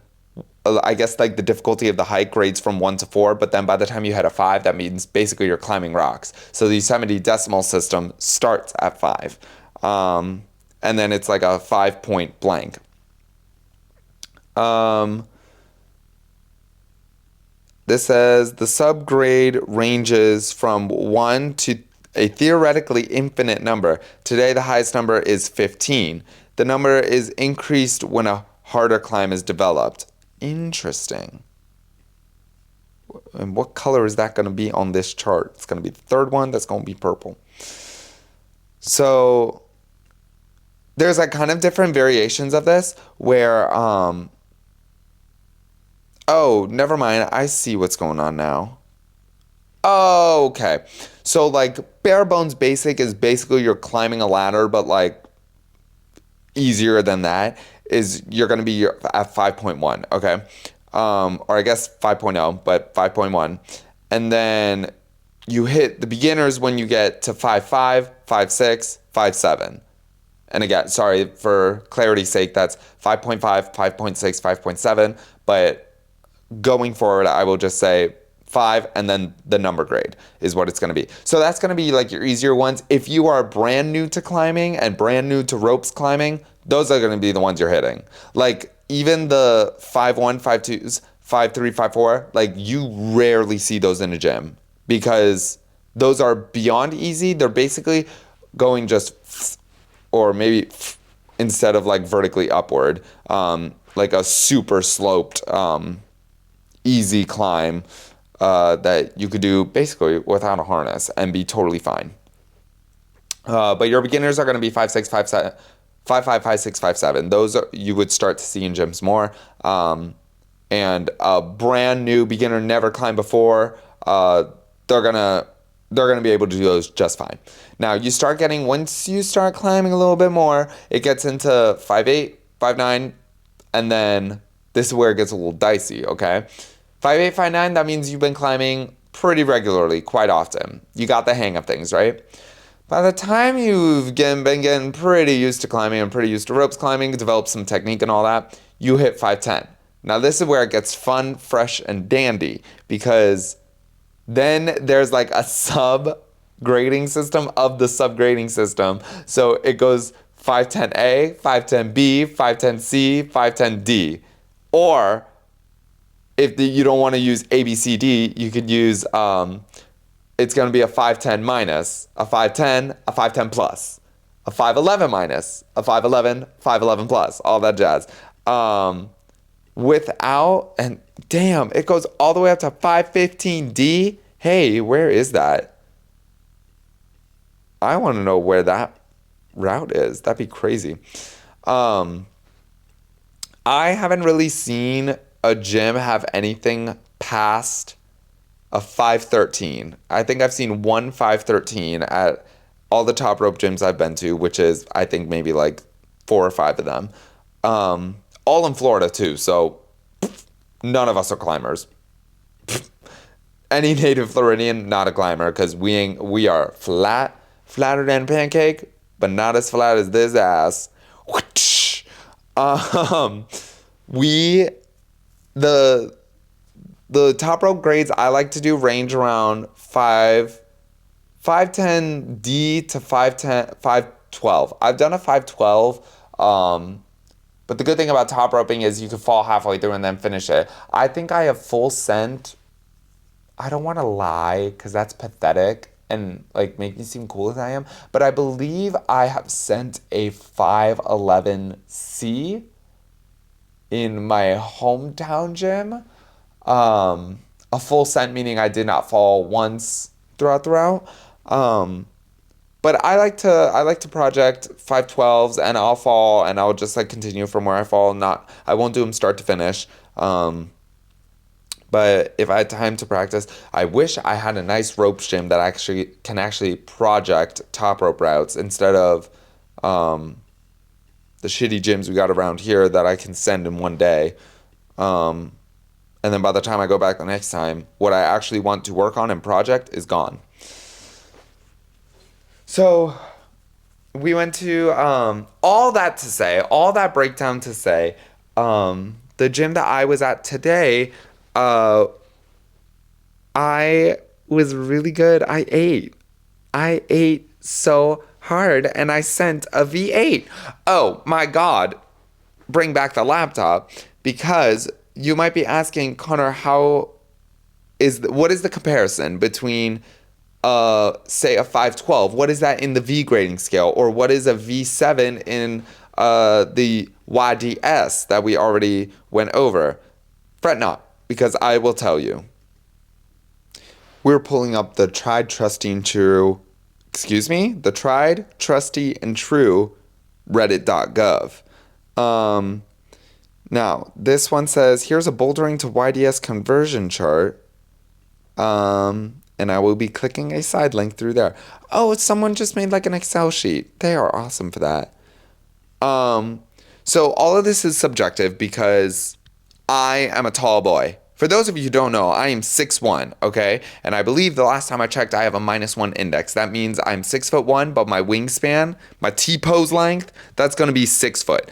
S1: I guess like the difficulty of the hike grades from 1 to 4, but then by the time you hit a 5, that means basically you're climbing rocks. So the Yosemite Decimal System starts at 5. And then it's like a 5-point blank. This says the subgrade ranges from 1 to a theoretically infinite number. Today, the highest number is 15. The number is increased when a harder climb is developed. Interesting. And what color is that going to be on this chart? It's going to be the third one. That's going to be purple. So there's like kind of different variations of this where oh, never mind. I see what's going on now. Oh, okay. So like bare bones basic is basically you're climbing a ladder, but like easier than that is you're going to be at 5.1, okay? Or I guess 5.0, but 5.1. And then you hit the beginners when you get to 5.5, 5.6, 5.7. And again, sorry, for clarity's sake, that's 5.5, 5.6, 5.7, but going forward, I will just say 5 and then the number grade is what it's going to be. So that's going to be like your easier ones. If you are brand new to climbing and brand new to ropes climbing, those are going to be the ones you're hitting. Like even the 5.1, 5.2s, 5.3, 5.4, like you rarely see those in a gym because those are beyond easy. They're basically going just, or maybe instead of like vertically upward, like a super sloped, easy climb that you could do basically without a harness and be totally fine. But your beginners are going to be 5.6, 5.7, 5.5, 5.6, 5.7. Those you would start to see in gyms more. And a brand new beginner, never climbed before, they're gonna be able to do those just fine. Now once you start climbing a little bit more, it gets into 5.8, 5.9, and then this is where it gets a little dicey, okay? 5.8, 5.9, that means you've been climbing pretty regularly, quite often. You got the hang of things, right? By the time you've been getting pretty used to climbing and pretty used to ropes climbing, developed some technique and all that, you hit 5.10. Now this is where it gets fun, fresh, and dandy because then there's like a sub-grading system of the sub-grading system. So it goes 5.10A, 5.10B, 5.10C, 5.10D. Or if you don't want to use A, B, C, D, you could use, it's going to be a 5.10 minus, a 5.10, a 5.10 plus, a 5.11 minus, a 5.11, 5.11 plus, all that jazz. And damn, it goes all the way up to 5.15D. Hey, where is that? I want to know where that route is. That'd be crazy. I haven't really seen a gym have anything past a 5.13. I think I've seen one 5.13 at all the top rope gyms I've been to, which is, I think, maybe like 4 or 5 of them. All in Florida, too, so none of us are climbers. Any native Floridian, not a climber, because we are flatter than a pancake, but not as flat as this ass. the top rope grades I like to do range around 510D to 512. I've done a 512. But the good thing about top roping is you can fall halfway through and then finish it. I think I have full sent. I don't want to lie because that's pathetic and like make me seem cool as I am. But I believe I have sent a 511C in my hometown gym. A full sent meaning I did not fall once throughout the route. But I like to project 512s and I'll fall and I'll just like continue from where I fall. I won't do them start to finish. But if I had time to practice, I wish I had a nice rope gym that can actually project top rope routes instead of the shitty gyms we got around here that I can send in one day. And then by the time I go back the next time, what I actually want to work on and project is gone. So we went to all that breakdown to say, the gym that I was at today, I was really good. I ate so hard and I sent a V8. Oh my God. Bring back the laptop, because you might be asking, Connor, what is the comparison between say a 512? What is that in the V grading scale? Or what is a V7 in the YDS that we already went over? Fret not, because I will tell you. We're pulling up the tried, trusty, and true reddit.gov. Now, this one says, here's a bouldering to YDS conversion chart. And I will be clicking a side link through there. Oh, someone just made like an Excel sheet. They are awesome for that. So all of this is subjective because I am a tall boy. For those of you who don't know, I am 6'1", okay? And I believe the last time I checked, I have a -1 index. That means I'm 6'1", but my wingspan, my T-pose length, that's going to be 6 foot.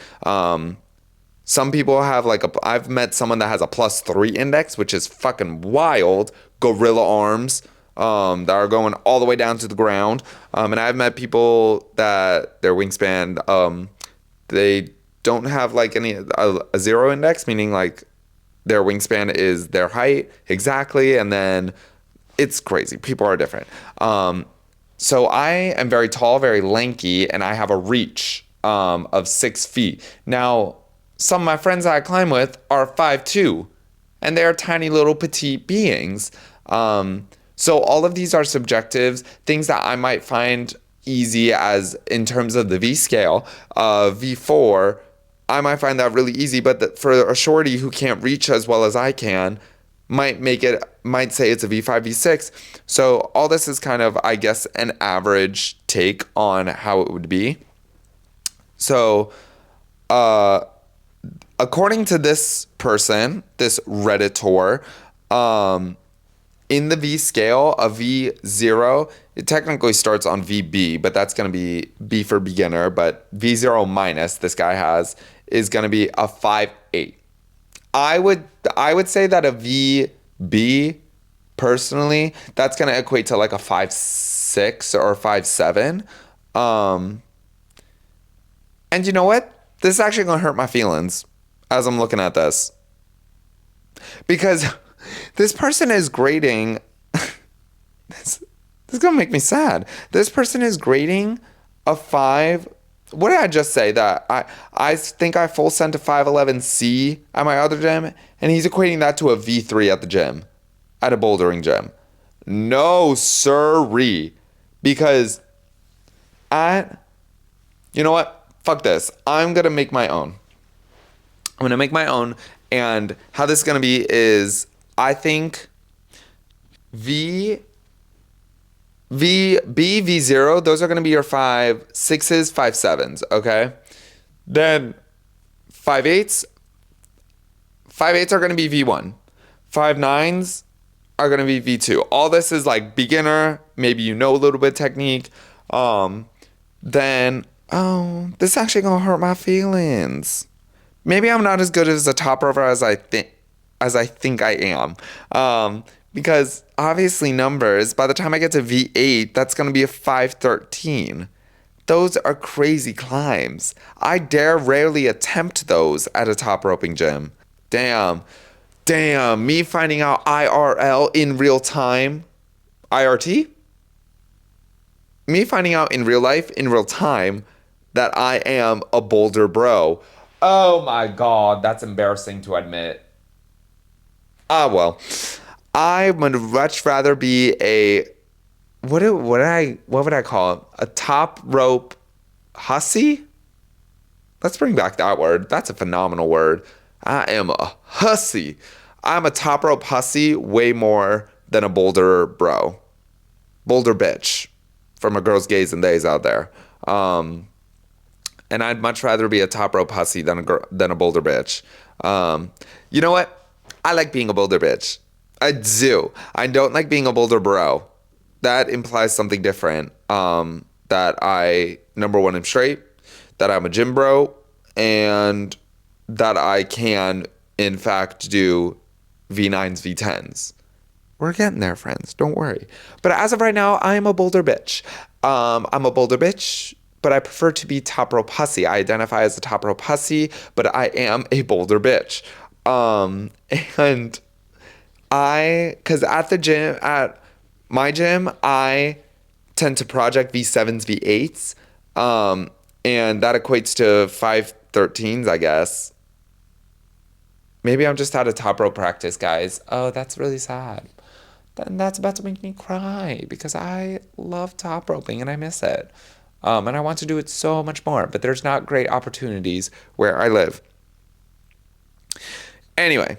S1: Some people have I've met someone that has a +3 index, which is fucking wild. Gorilla arms that are going all the way down to the ground. And I've met people that their wingspan, they don't have like a 0 index, meaning like their wingspan is their height exactly. And then it's crazy. People are different. So I am very tall, very lanky, and I have a reach of 6 feet. Now, some of my friends that I climb with are 5'2", and they're tiny little petite beings. So all of these are subjectives, things that I might find easy as in terms of the V scale. V4, I might find that really easy, but for a shorty who can't reach as well as I can, might say it's a V5, V6. So all this is kind of, I guess, an average take on how it would be. So, according to this person, this Redditor, in the V scale, a V0, it technically starts on VB, but that's going to be B for beginner. But V0 minus, this guy has, is going to be a 5'8". I would say that a VB, personally, that's going to equate to like a 5'6" or 5'7". And you know what? This is actually going to hurt my feelings as I'm looking at this. Because this person is grading... this is going to make me sad. This person is grading a 5... What did I just say? That I think I full sent a 511C at my other gym, and he's equating that to a V3 at the gym, at a bouldering gym. No, sirree. Because you know what? Fuck this. I'm going to make my own. And how this is going to be is, I think V0, those are going to be your 5'6", 5'7", okay? Then 5'8", are going to be V1. 5'9" are going to be V2. All this is like beginner, maybe you know a little bit of technique. Then, this is actually going to hurt my feelings. Maybe I'm not as good as a top rower as I as I think I am. Because obviously numbers, by the time I get to V8, that's going to be a 513. Those are crazy climbs. I dare rarely attempt those at a top roping gym. Damn. Damn. Me finding out IRL in real time. IRT? Me finding out in real life, in real time, that I am a boulder bro. Oh my God. That's embarrassing to admit. Ah, well. I would much rather be a what would I call it? A top rope hussy? Let's bring back that word. That's a phenomenal word. I am a hussy. I'm a top rope hussy way more than a boulder bro. Boulder bitch. For my girls, gays, and theys out there. And I'd much rather be a top rope hussy than a boulder bitch. You know what? I like being a boulder bitch. I do. I don't like being a boulder bro. That implies something different. That I, number one, am straight, that I'm a gym bro, and that I can, in fact, do V9s, V10s. We're getting there, friends. Don't worry. But as of right now, I am a boulder bitch. I'm a boulder bitch, but I prefer to be top rope hussy. I identify as a top rope hussy, but I am a boulder bitch. And because at the gym, at my gym, I tend to project V7s, V8s, and that equates to 513s, I guess. Maybe I'm just out of top rope practice, guys. Oh, that's really sad. Then that's about to make me cry because I love top roping and I miss it. And I want to do it so much more, but there's not great opportunities where I live. Anyway,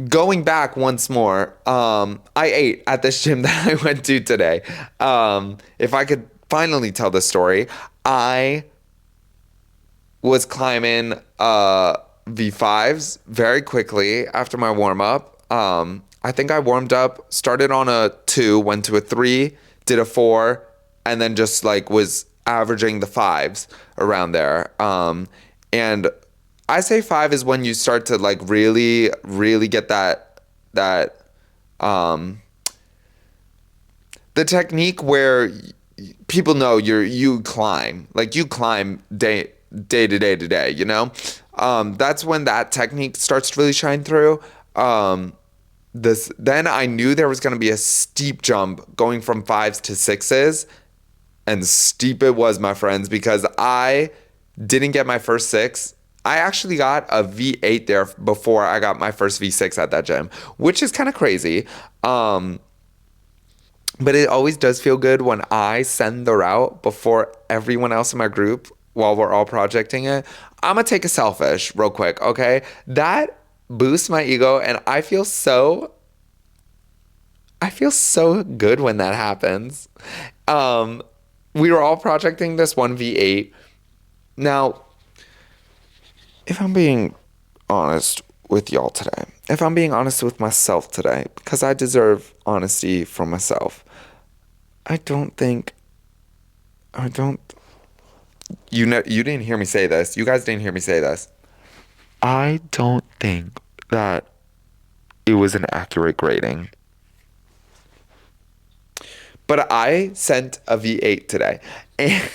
S1: going back once more, I ate at this gym that I went to today. If I could finally tell the story, I was climbing V5s very quickly after my warm-up. I think I warmed up, started on a 2, went to a 3, did a 4, and then just like was averaging the 5s around there. And I say 5 is when you start to like really, really get that the technique where people know you climb, like you climb day to day, you know? That's when that technique starts to really shine through. Then I knew there was going to be a steep jump going from 5s to 6s, and steep it was, my friends, because I didn't get my first 6. I actually got a V8 there before I got my first V6 at that gym, which is kind of crazy. But it always does feel good when I send the route before everyone else in my group while we're all projecting it. I'm going to take a selfish real quick, okay? That boosts my ego, and I feel so good when that happens. We were all projecting this one V8. Now, if I'm being honest with y'all today, if I'm being honest with myself today, because I deserve honesty from myself, you didn't hear me say this. You guys didn't hear me say this. I don't think that it was an accurate grading. But I sent a V8 today,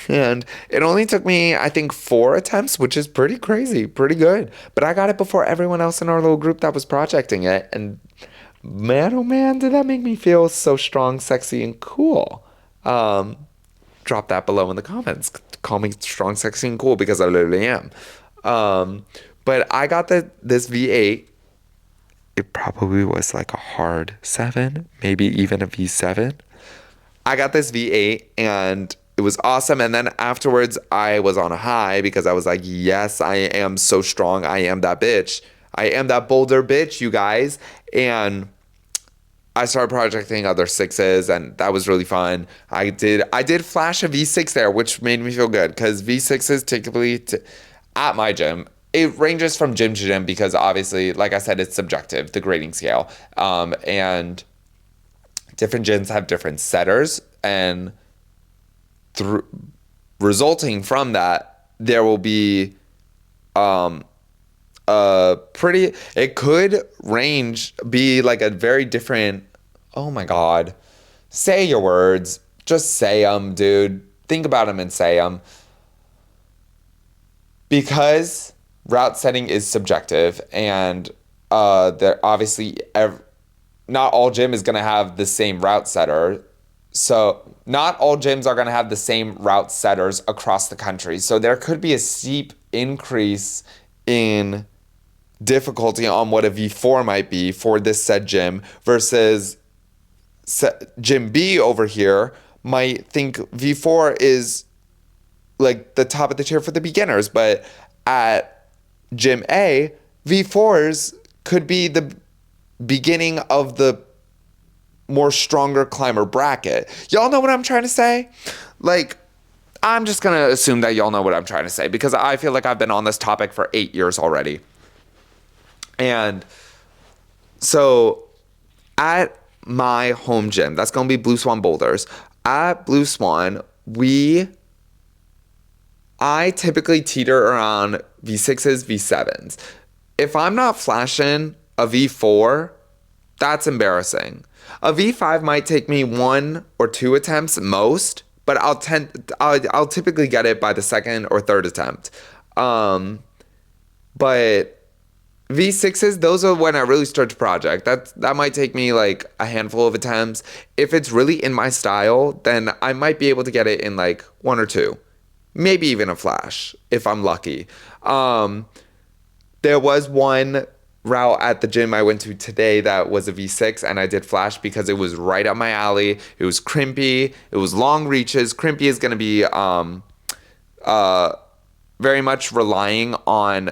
S1: and it only took me, I think, 4 attempts, which is pretty crazy, pretty good. But I got it before everyone else in our little group that was projecting it, and man, oh man, did that make me feel so strong, sexy, and cool. Drop that below in the comments. Call me strong, sexy, and cool, because I literally am. But I got this V8. It probably was like a hard 7, maybe even a V7. I got this V8 and it was awesome. And then afterwards, I was on a high because I was like, yes, I am so strong. I am that bitch. I am that boulder bitch, you guys. And I started projecting other 6s, and that was really fun. I did flash a V6 there, which made me feel good because V6s typically at my gym, it ranges from gym to gym because obviously, like I said, it's subjective, the grading scale. And different gyms have different setters, and resulting from that, there will be a it could be like a very different, oh my God. Say your words. Just say them, dude. Think about them and say them. Because route setting is subjective, and there obviously not all gym is going to have the same route setter. So not all gyms are going to have the same route setters across the country. So there could be a steep increase in difficulty on what a V4 might be for this said gym versus Gym B over here might think V4 is like the top of the tier for the beginners, but at Gym A, V4s could be the beginning of the more stronger climber bracket. Y'all know what I'm trying to say? Like, I'm just gonna assume that y'all know what I'm trying to say because I feel like I've been on this topic for 8 years already. And so at my home gym, that's gonna be Blue Swan Boulders. At Blue Swan, I typically teeter around V6s, V7s. If I'm not flashing a V4, that's embarrassing. A V5 might take me 1 or 2 attempts most, but I'll typically get it by the second or third attempt. But V6s, those are when I really start to project. That might take me like a handful of attempts. If it's really in my style, then I might be able to get it in like 1 or 2. Maybe even a flash if I'm lucky. There was one route at the gym I went to today that was a V6 and I did flash because it was right up my alley. It was crimpy. It was long reaches. Crimpy is going to be very much relying on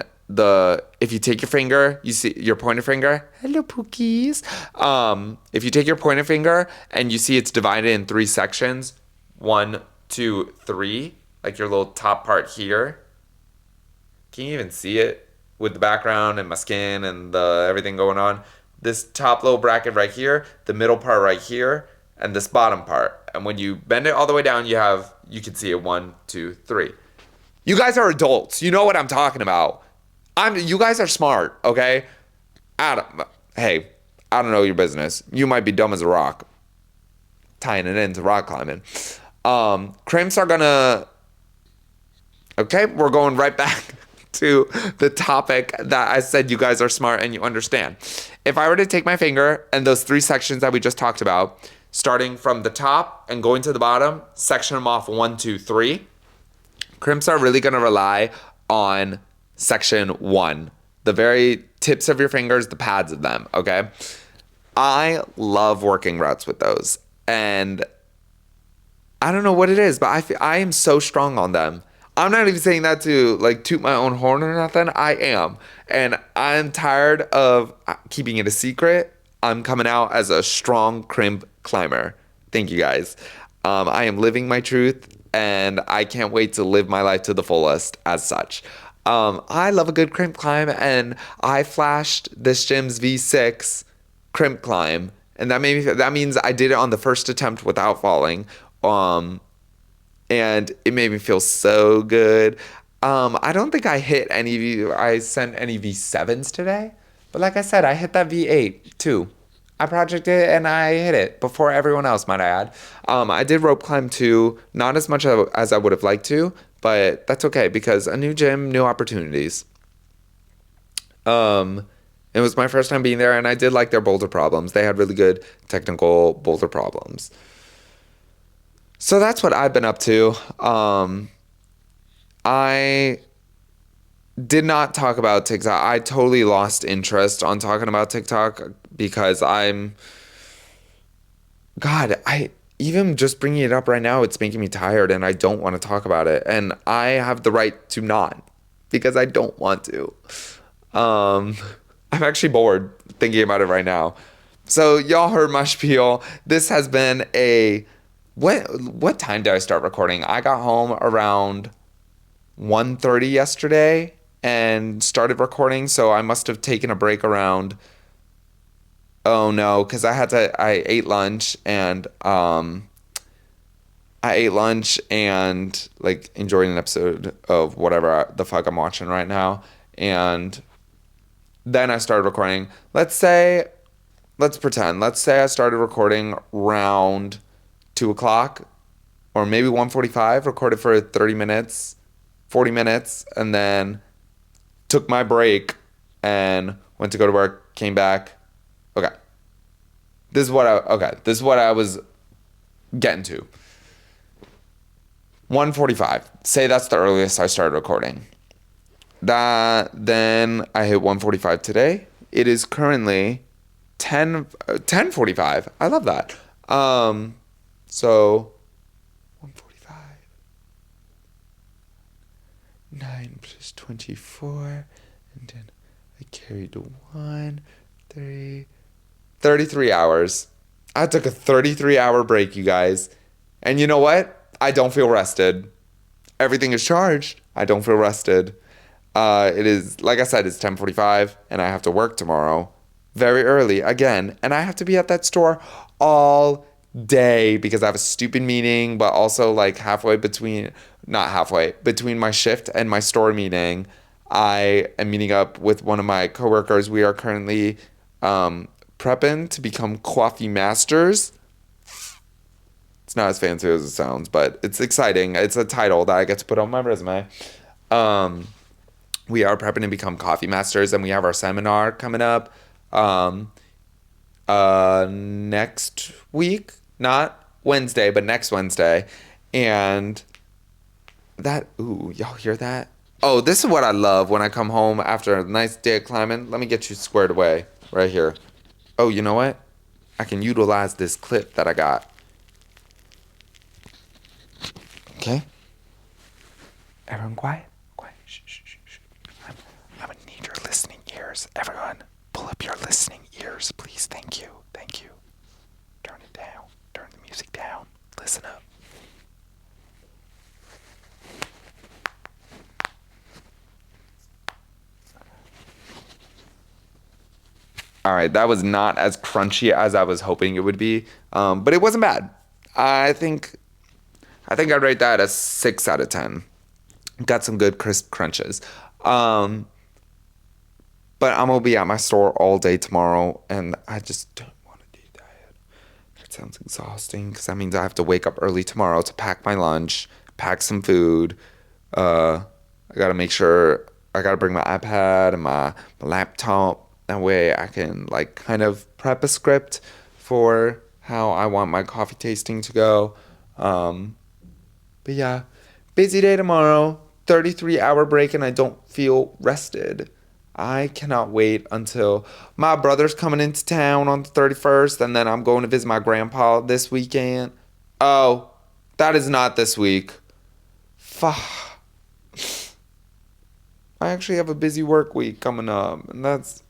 S1: if you take your finger, you see your pointer finger. Hello, Pookies. If you take your pointer finger and you see it's divided in 3 sections, 1, 2, 3, like your little top part here. Can you even see it with the background and my skin and everything going on? This top little bracket right here, the middle part right here, and this bottom part. And when you bend it all the way down, you can see it 1, 2, 3. You guys are adults. You know what I'm talking about. You guys are smart, okay? Hey, I don't know your business. You might be dumb as a rock. Tying it into rock climbing. Crimps are gonna... Okay, we're going right back to the topic that I said you guys are smart and you understand. If I were to take my finger and those 3 sections that we just talked about, starting from the top and going to the bottom, section them off 1, 2, 3, crimps are really going to rely on section 1, the very tips of your fingers, the pads of them, okay? I love working routes with those. And I don't know what it is, but I am so strong on them. I'm not even saying that to like toot my own horn or nothing. I am. And I'm tired of keeping it a secret. I'm coming out as a strong crimp climber. Thank you guys. I am living my truth and I can't wait to live my life to the fullest as such. I love a good crimp climb and I flashed this gym's V6 crimp climb. And that means I did it on the first attempt without falling. And it made me feel so good. I don't think I sent any V7s today. But like I said, I hit that V8 too. I projected it and I hit it before everyone else, might I add. I did rope climb too. Not as much as I would have liked to, but that's okay because a new gym, new opportunities. It was my first time being there and I did like their boulder problems. They had really good technical boulder problems. So that's what I've been up to. I did not talk about TikTok. I totally lost interest on talking about TikTok because even just bringing it up right now, it's making me tired and I don't want to talk about it. And I have the right to not because I don't want to. I'm actually bored thinking about it right now. So y'all heard my spiel. This has been what time did I start recording? I got home around 1:30 yesterday and started recording, so I must have taken a break around, oh no, because I ate lunch and like enjoying an episode of whatever the fuck I'm watching right now, and Then I started recording. Let's pretend. Let's say I started recording around 2 o'clock or maybe 1:45, recorded for 30 minutes, 40 minutes, and then took my break and went to go to work, came back. Okay. This is what I was getting to. 1:45. Say that's the earliest I started recording. Then I hit 1:45 today. It is currently 10:45. I love that. So 1:45. 9 plus 24. And then I carried 1, 3, 33 hours. I took a 33-hour break, you guys. And you know what? I don't feel rested. Everything is charged. I don't feel rested. It is, like I said, it's 10:45 and I have to work tomorrow very early again. And I have to be at that store all day because I have a stupid meeting, but also like between my shift and my store meeting, I am meeting up with one of my coworkers. We are currently prepping to become coffee masters. It's not as fancy as it sounds, but it's exciting. It's a title that I get to put on my resume. We are prepping to become coffee masters, and we have our seminar coming up next week. Not Wednesday, but next Wednesday. And y'all hear that? Oh, this is what I love when I come home after a nice day of climbing. Let me get you squared away right here. Oh, you know what? I can utilize this clip that I got. Okay? Everyone quiet? Quiet. Shh, shh, shh, shh. I'm gonna need your listening ears. Everyone, pull up your listening ears, please. Thank you. Thank you. Turn it down. Turn the music down. Listen up. All right, that was not as crunchy as I was hoping it would be, but it wasn't bad. I think I'd rate that a 6 out of 10. Got some good crisp crunches. But I'm gonna be at my store all day tomorrow, and I just don't want to do that. That sounds exhausting because that means I have to wake up early tomorrow to pack my lunch, pack some food. I gotta make sure I gotta bring my iPad and my laptop. That way I can like kind of prep a script for how I want my coffee tasting to go. But yeah, busy day tomorrow, 33-hour break, and I don't feel rested. I cannot wait until my brother's coming into town on the 31st, and then I'm going to visit my grandpa this weekend. Oh, that is not this week. Fuck. I actually have a busy work week coming up, and that's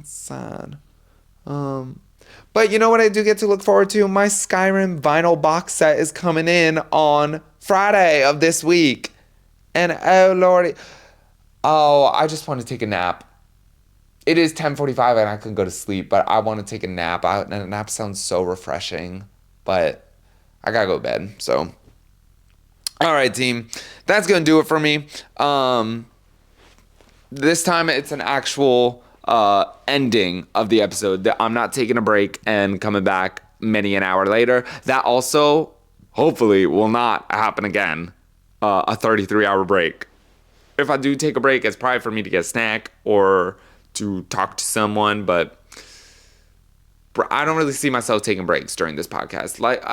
S1: sad. But you know what I do get to look forward to? My Skyrim vinyl box set is coming in on Friday of this week. And oh lordy. Oh, I just want to take a nap. It is 10:45 and I can go to sleep, but I want to take a nap. And a nap sounds so refreshing, but I gotta go to bed. So, all right, team. That's gonna do it for me. This time it's an actual ending of the episode. That I'm not taking a break and coming back many an hour later. That also, hopefully, will not happen again. A 33-hour break. If I do take a break, it's probably for me to get a snack or to talk to someone, but I don't really see myself taking breaks during this podcast. Like,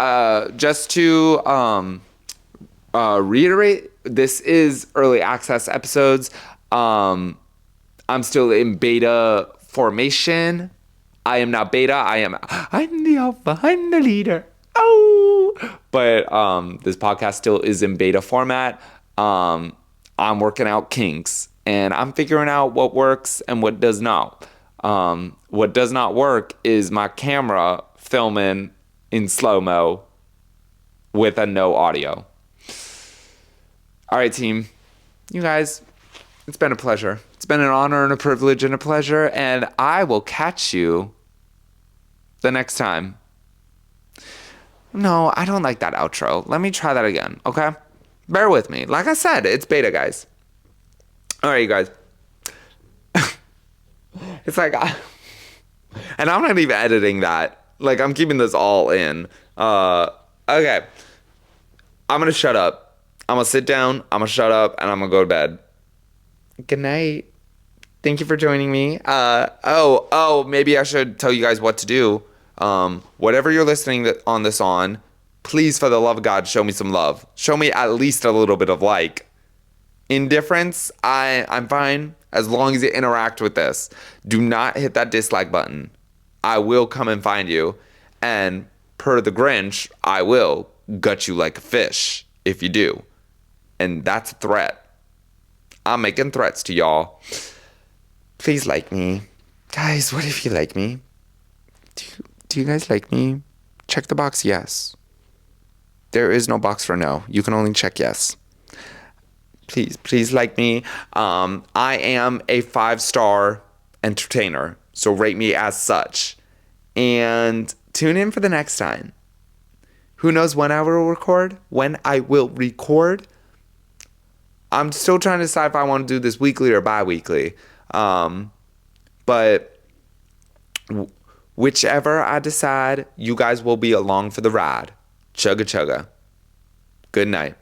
S1: just to reiterate, this is early access episodes. I'm still in beta formation. I am not beta. I'm the alpha. I'm the leader. Oh, but this podcast still is in beta format. I'm working out kinks and I'm figuring out what works and what does not. What does not work is my camera filming in slow-mo with a no audio. All right, team. You guys, it's been a pleasure. It's been an honor and a privilege and a pleasure, and I will catch you the next time. No, I don't like that outro. Let me try that again, okay? Bear with me. Like I said, it's beta, guys. All right, you guys. It's like, and I'm not even editing that. Like, I'm keeping this all in. Okay. I'm going to shut up. I'm going to sit down. I'm going to shut up and I'm going to go to bed. Good night. Thank you for joining me. Maybe I should tell you guys what to do. Whatever you're listening on this on, please, for the love of God, show me some love. Show me at least a little bit of like. Indifference, I'm fine as long as you interact with this. Do not hit that dislike button. I will come and find you. And per the Grinch, I will gut you like a fish if you do. And that's a threat. I'm making threats to y'all. Please like me. Guys, what if you like me? Do you guys like me? Check the box yes. There is no box for no. You can only check yes. Please like me. I am a 5-star entertainer, so rate me as such. And tune in for the next time. Who knows when I will record? I'm still trying to decide if I want to do this weekly or bi-weekly. But whichever I decide, you guys will be along for the ride. Chugga chugga. Good night.